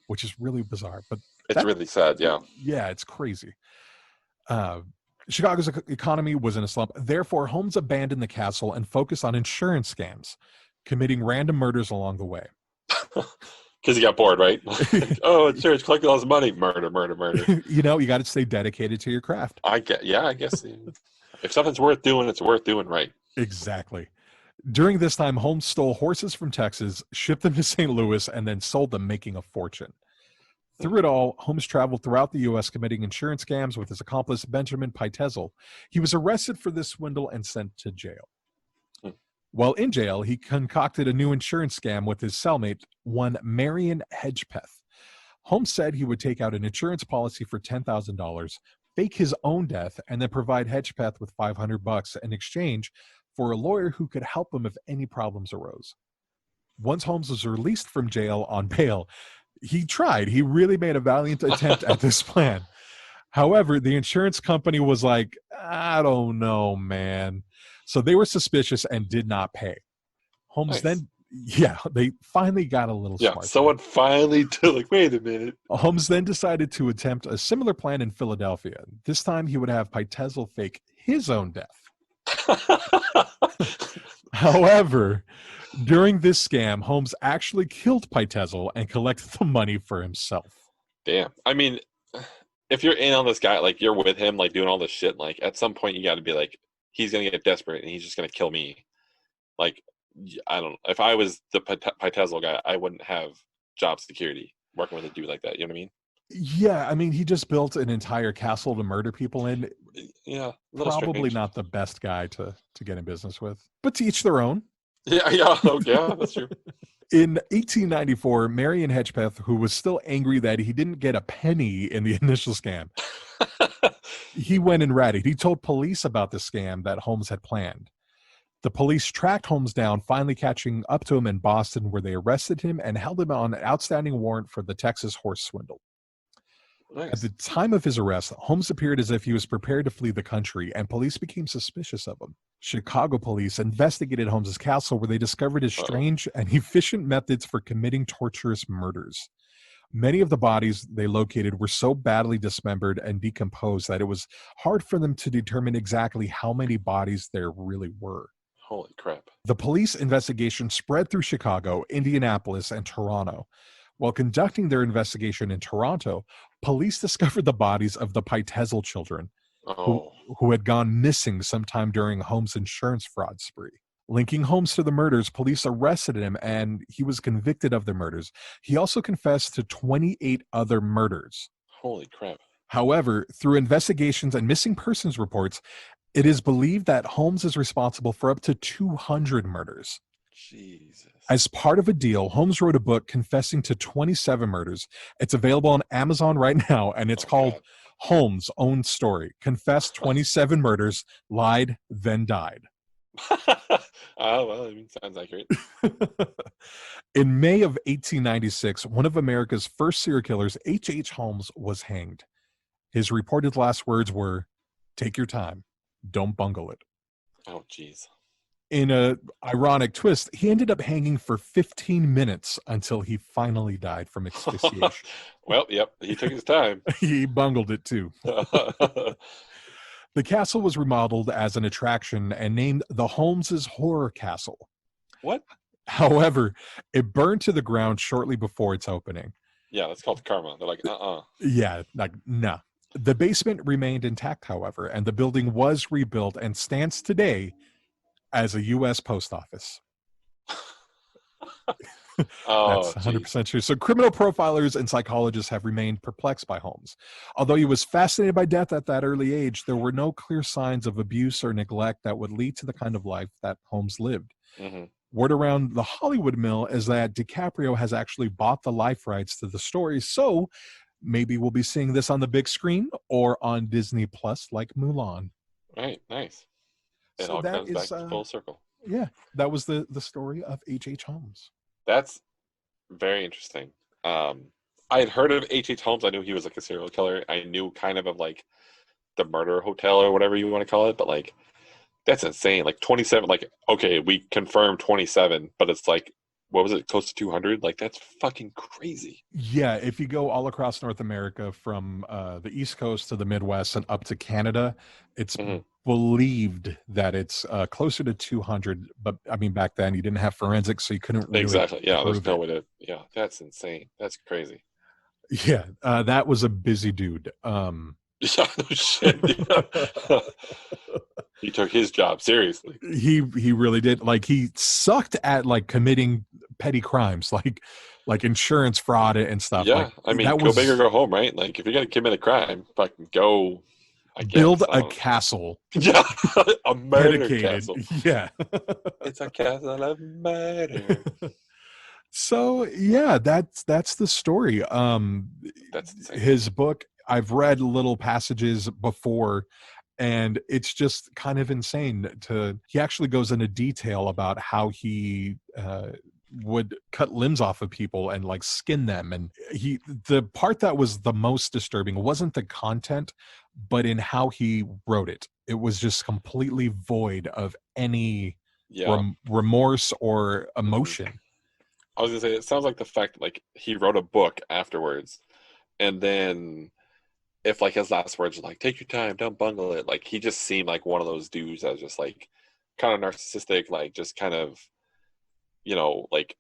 which is really bizarre. But it's really sad, yeah. Yeah, it's crazy. Chicago's economy was in a slump. Therefore, Holmes abandoned the castle and focused on insurance scams, committing random murders along the way. Because he got bored, right? Oh, insurance, collecting all this money. Murder. You know, you got to stay dedicated to your craft. I guess. If something's worth doing, it's worth doing right. Exactly. During this time, Holmes stole horses from Texas, shipped them to St. Louis, and then sold them, making a fortune. Through it all, Holmes traveled throughout the U.S. committing insurance scams with his accomplice, Benjamin Pitezel. He was arrested for this swindle and sent to jail. Hmm. While in jail, he concocted a new insurance scam with his cellmate, one Marion Hedgepeth. Holmes said he would take out an insurance policy for $10,000, fake his own death, and then provide Hedgepeth with $500 in exchange for a lawyer who could help him if any problems arose. Once Holmes was released from jail on bail, he tried. He really made a valiant attempt at this plan. However, the insurance company was like, I don't know, man. So they were suspicious and did not pay. Holmes then, they finally got a little smart. Someone finally did, like, wait a minute. Holmes then decided to attempt a similar plan in Philadelphia. This time he would have Pitezel fake his own death. However, during this scam, Holmes actually killed Pitezel and collected the money for himself. Damn. I mean, if you're in on this guy, like, you're with him, like, doing all this shit, like, at some point you got to be like, he's going to get desperate and he's just going to kill me. Like, I don't know. If I was the Pitezel guy, I wouldn't have job security working with a dude like that. You know what I mean? Yeah, I mean, he just built an entire castle to murder people in. Yeah. Probably strange. Not the best guy to get in business with, but to each their own. Yeah, that's true. In 1894, Marion Hedgepeth, who was still angry that he didn't get a penny in the initial scam, he went and ratted. He told police about the scam that Holmes had planned. The police tracked Holmes down, finally catching up to him in Boston, where they arrested him and held him on an outstanding warrant for the Texas horse swindle. Nice. At the time of his arrest, Holmes appeared as if he was prepared to flee the country, and police became suspicious of him. Chicago police investigated Holmes's castle, where they discovered his strange and efficient methods for committing torturous murders. Many of the bodies they located were so badly dismembered and decomposed that it was hard for them to determine exactly how many bodies there really were. Holy crap. The police investigation spread through Chicago, Indianapolis, and Toronto. While conducting their investigation in Toronto, police discovered the bodies of the Pitezel children, who had gone missing sometime during Holmes' insurance fraud spree. Linking Holmes to the murders, police arrested him and he was convicted of the murders. He also confessed to 28 other murders. Holy crap. However, through investigations and missing persons reports, it is believed that Holmes is responsible for up to 200 murders. Jesus. As part of a deal, Holmes wrote a book confessing to 27 murders. It's available on Amazon right now, and it's called Holmes' Own Story. Confessed 27 murders, lied, then died. Well, I mean, sounds accurate. In May of 1896, one of America's first serial killers, H.H. Holmes, was hanged. His reported last words were, "Take your time. Don't bungle it." Oh, jeez. In a ironic twist, he ended up hanging for 15 minutes until he finally died from asphyxiation. Well, yep, he took his time. He bungled it too. The castle was remodeled as an attraction and named the Holmes' Horror Castle. What? However, it burned to the ground shortly before its opening. Yeah, that's called karma. They're like, Yeah, like, nah. The basement remained intact, however, and the building was rebuilt and stands today as a U.S. post office. That's 100% true. So criminal profilers and psychologists have remained perplexed by Holmes. Although he was fascinated by death at that early age, there were no clear signs of abuse or neglect that would lead to the kind of life that Holmes lived. Mm-hmm. Word around the Hollywood mill is that DiCaprio has actually bought the life rights to the story, so maybe we'll be seeing this on the big screen or on Disney Plus like Mulan. Right, nice. It so all comes back to full circle. Yeah, that was the story of H.H. Holmes. That's very interesting. I had heard of H.H. Holmes. I knew he was like a serial killer. I knew kind of like the murder hotel or whatever you want to call it, but like that's insane. Like 27, like, okay, we confirmed 27, but it's like, what was it, close to 200? Like, that's fucking crazy. Yeah, if you go all across North America from the East Coast to the Midwest and up to Canada, it's believed that it's closer to 200. But I mean, back then you didn't have forensics, so you couldn't really exactly. Yeah, there's no it. way to. Yeah, that's insane. That's crazy. Yeah, that was a busy dude. Yeah, no shit. Yeah. He took his job seriously. He really did. Like, he sucked at like committing petty crimes, like insurance fraud and stuff. Like, Yeah, I mean, that go big or was go home, right? Like, if you're gonna commit a crime, fucking go. I build guess. I a don't. castle Yeah, a murder dedicated. castle. Yeah. It's a castle of murder. So yeah, that's the story. That's insane. His book, I've read little passages before, and it's just kind of insane. He actually goes into detail about how he would cut limbs off of people and like skin them. And the part that was the most disturbing wasn't the content, but in how he wrote it. It was just completely void of any Yeah. remorse or emotion. I was gonna say, it sounds like the fact that, like, he wrote a book afterwards, and then if like his last words are like, "Take your time, don't bungle it," like he just seemed like one of those dudes that was just like kind of narcissistic, like just kind of, like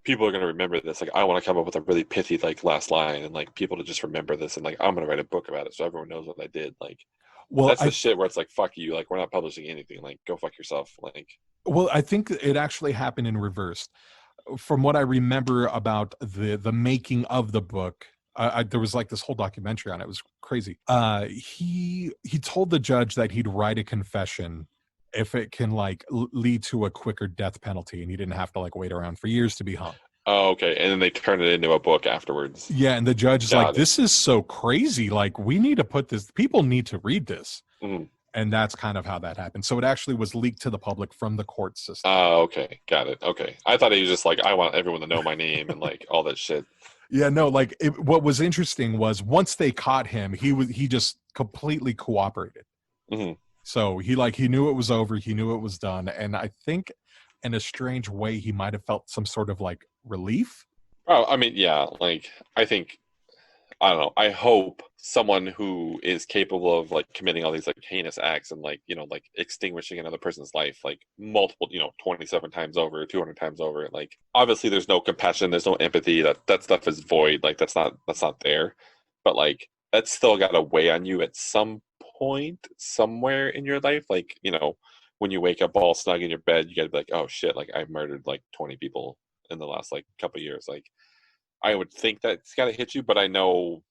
people are gonna remember this. Like, I want to come up with a really pithy like last line, and like people to just remember this, and like I'm gonna write a book about it so everyone knows what I did. Like, Well, that's the shit where it's like, fuck you, like we're not publishing anything. Like, go fuck yourself. Like, I think it actually happened in reverse. From what I remember about the making of the book, there was like this whole documentary on it. It was crazy. He told the judge that he'd write a confession if it can like lead to a quicker death penalty, and he didn't have to like wait around for years to be hung. oh, okay, and then they turned it into a book afterwards. Yeah, and the judge is like, Got it. "This is so crazy. Like, we need to put this. People need to read this." Mhm. And that's kind of how that happened. So it actually was leaked to the public from the court system. Okay, got it. Okay, I thought he was just like, I want everyone to know my name and like all that shit. Yeah, no, like what was interesting was once they caught him, he just completely cooperated. Hmm. So he knew it was over, he knew it was done, and I think in a strange way he might have felt some sort of like relief. Oh, I mean, yeah, like I think, I don't know. I hope someone who is capable of like committing all these like heinous acts and like, like extinguishing another person's life like multiple, 27 times over, 200 times over. Like, obviously there's no compassion, there's no empathy. That stuff is void. Like, that's not there. But like, that's still got to weigh on you at some point somewhere in your life. Like, when you wake up all snug in your bed, you got to be like, oh shit, like I've murdered like 20 people in the last like couple of years. Like, I would think that's got to hit you, but I know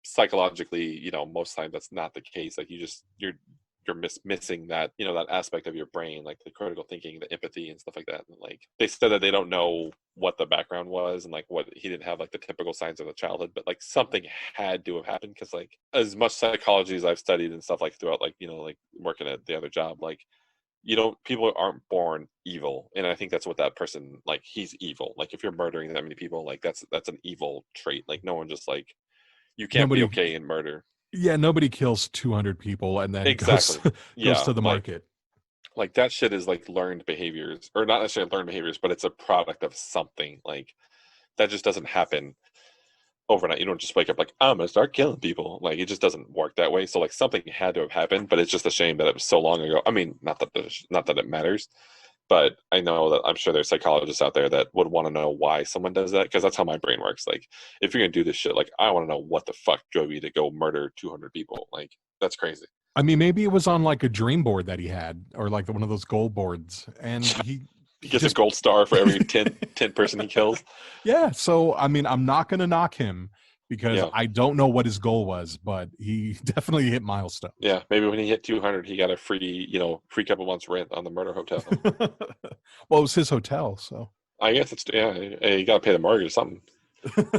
psychologically, most times that's not the case. Like, you're missing that, that aspect of your brain, like the critical thinking, the empathy, and stuff like that. And like they said that they don't know what the background was and like what he didn't have like the typical signs of a childhood, but like something had to have happened because like as much psychology as I've studied and stuff like throughout like like working at the other job, like people aren't born evil, and I think that's what that person, like, he's evil. Like, if you're murdering that many people, like that's an evil trait. Like, no one just like, you can't be Nobody okay in murder. Yeah, nobody kills 200 people and then goes Exactly. goes Yeah, to the market. like that shit is like learned behaviors, or not necessarily learned behaviors, but it's a product of something. Like, that just doesn't happen overnight. You don't just wake up like, I'm gonna start killing people. Like, it just doesn't work that way. So like something had to have happened, but it's just a shame that it was so long ago. I mean, not that it matters, but I know that I'm sure there's psychologists out there that would want to know why someone does that, because that's how my brain works. Like, if you're gonna do this shit, like, I want to know what the fuck drove you to go murder 200 people. Like, that's crazy. I mean, maybe it was on like a dream board that he had, or like one of those goal boards, and He gets a gold star for every 10 person he kills. Yeah, so I mean, I'm not going to knock him because Yeah. I don't know what his goal was, but he definitely hit milestones. Yeah, maybe when he hit 200, he got a free couple months rent on the murder hotel. Well, it was his hotel, so I guess it's, yeah, you got to pay the mortgage or something.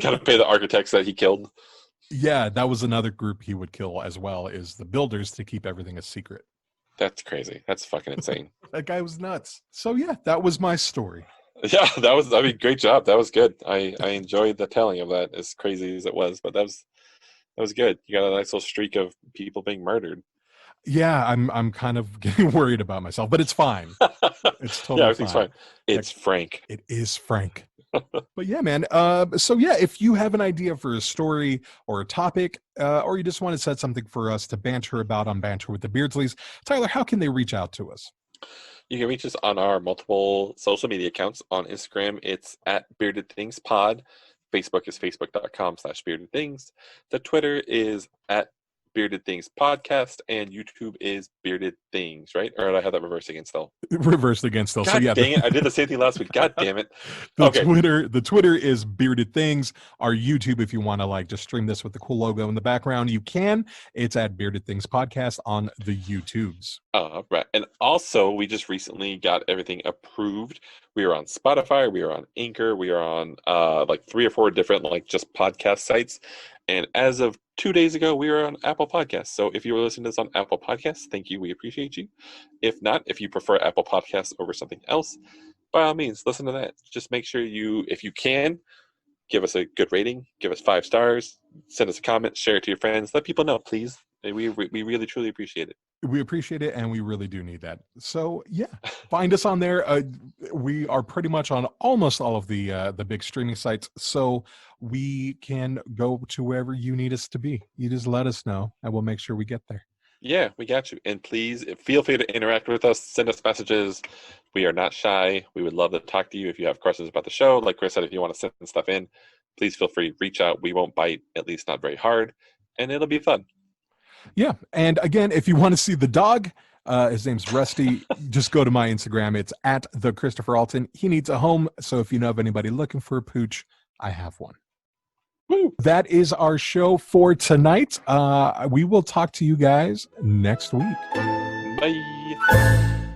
Got to pay the architects that he killed. yeah, that was another group he would kill as well, is the builders, to keep everything a secret. That's crazy. That's fucking insane. That guy was nuts. So yeah, that was my story. Yeah, great job. That was good. I enjoyed the telling of that, as crazy as it was, but that was good. You got a nice little streak of people being murdered. Yeah, I'm kind of getting worried about myself, but it's fine. It's totally everything's fine. It's Frank. It is Frank. But yeah, man. So yeah, if you have an idea for a story or a topic, or you just want to set something for us to banter about on Banter with the Beardsleys, Tyler, how can they reach out to us? You can reach us on our multiple social media accounts. On Instagram, it's at Bearded Things Pod. Facebook is facebook.com/beardedthings. The Twitter is at Bearded Things Podcast, and YouTube is Bearded Things, right? Or did I have that reversed again still? Reversed again still. God So yeah, dang it. I did the same thing last week. God damn it. the Okay. Twitter is Bearded Things. Our YouTube, if you want to like just stream this with the cool logo in the background, you can. It's at Bearded Things Podcast on the YouTubes. Right. And also, we just recently got everything approved. We are on Spotify, we are on Anchor, we are on like 3 or 4 different like just podcast sites. And as of 2 days ago, we were on Apple Podcasts. So if you were listening to this on Apple Podcasts, thank you. We appreciate you. If not, if you prefer Apple Podcasts over something else, by all means, listen to that. Just make sure you, if you can, give us a good rating, give us 5 stars, send us a comment, share it to your friends, let people know, please. We really, truly appreciate it. We appreciate it, and we really do need that. So yeah, find us on there. We are pretty much on almost all of the big streaming sites, so we can go to wherever you need us to be. You just let us know, and we'll make sure we get there. Yeah, we got you. And please feel free to interact with us. Send us messages. We are not shy. We would love to talk to you if you have questions about the show. Like Chris said, if you want to send stuff in, please feel free. Reach out. We won't bite, at least not very hard, and it'll be fun. Yeah, and again, if you want to see the dog, his name's Rusty. Just go to my Instagram. It's at the Christopher Alton. He needs a home, so if you know of anybody looking for a pooch, I have one. Woo. That is our show for tonight. We will talk to you guys next week. Bye.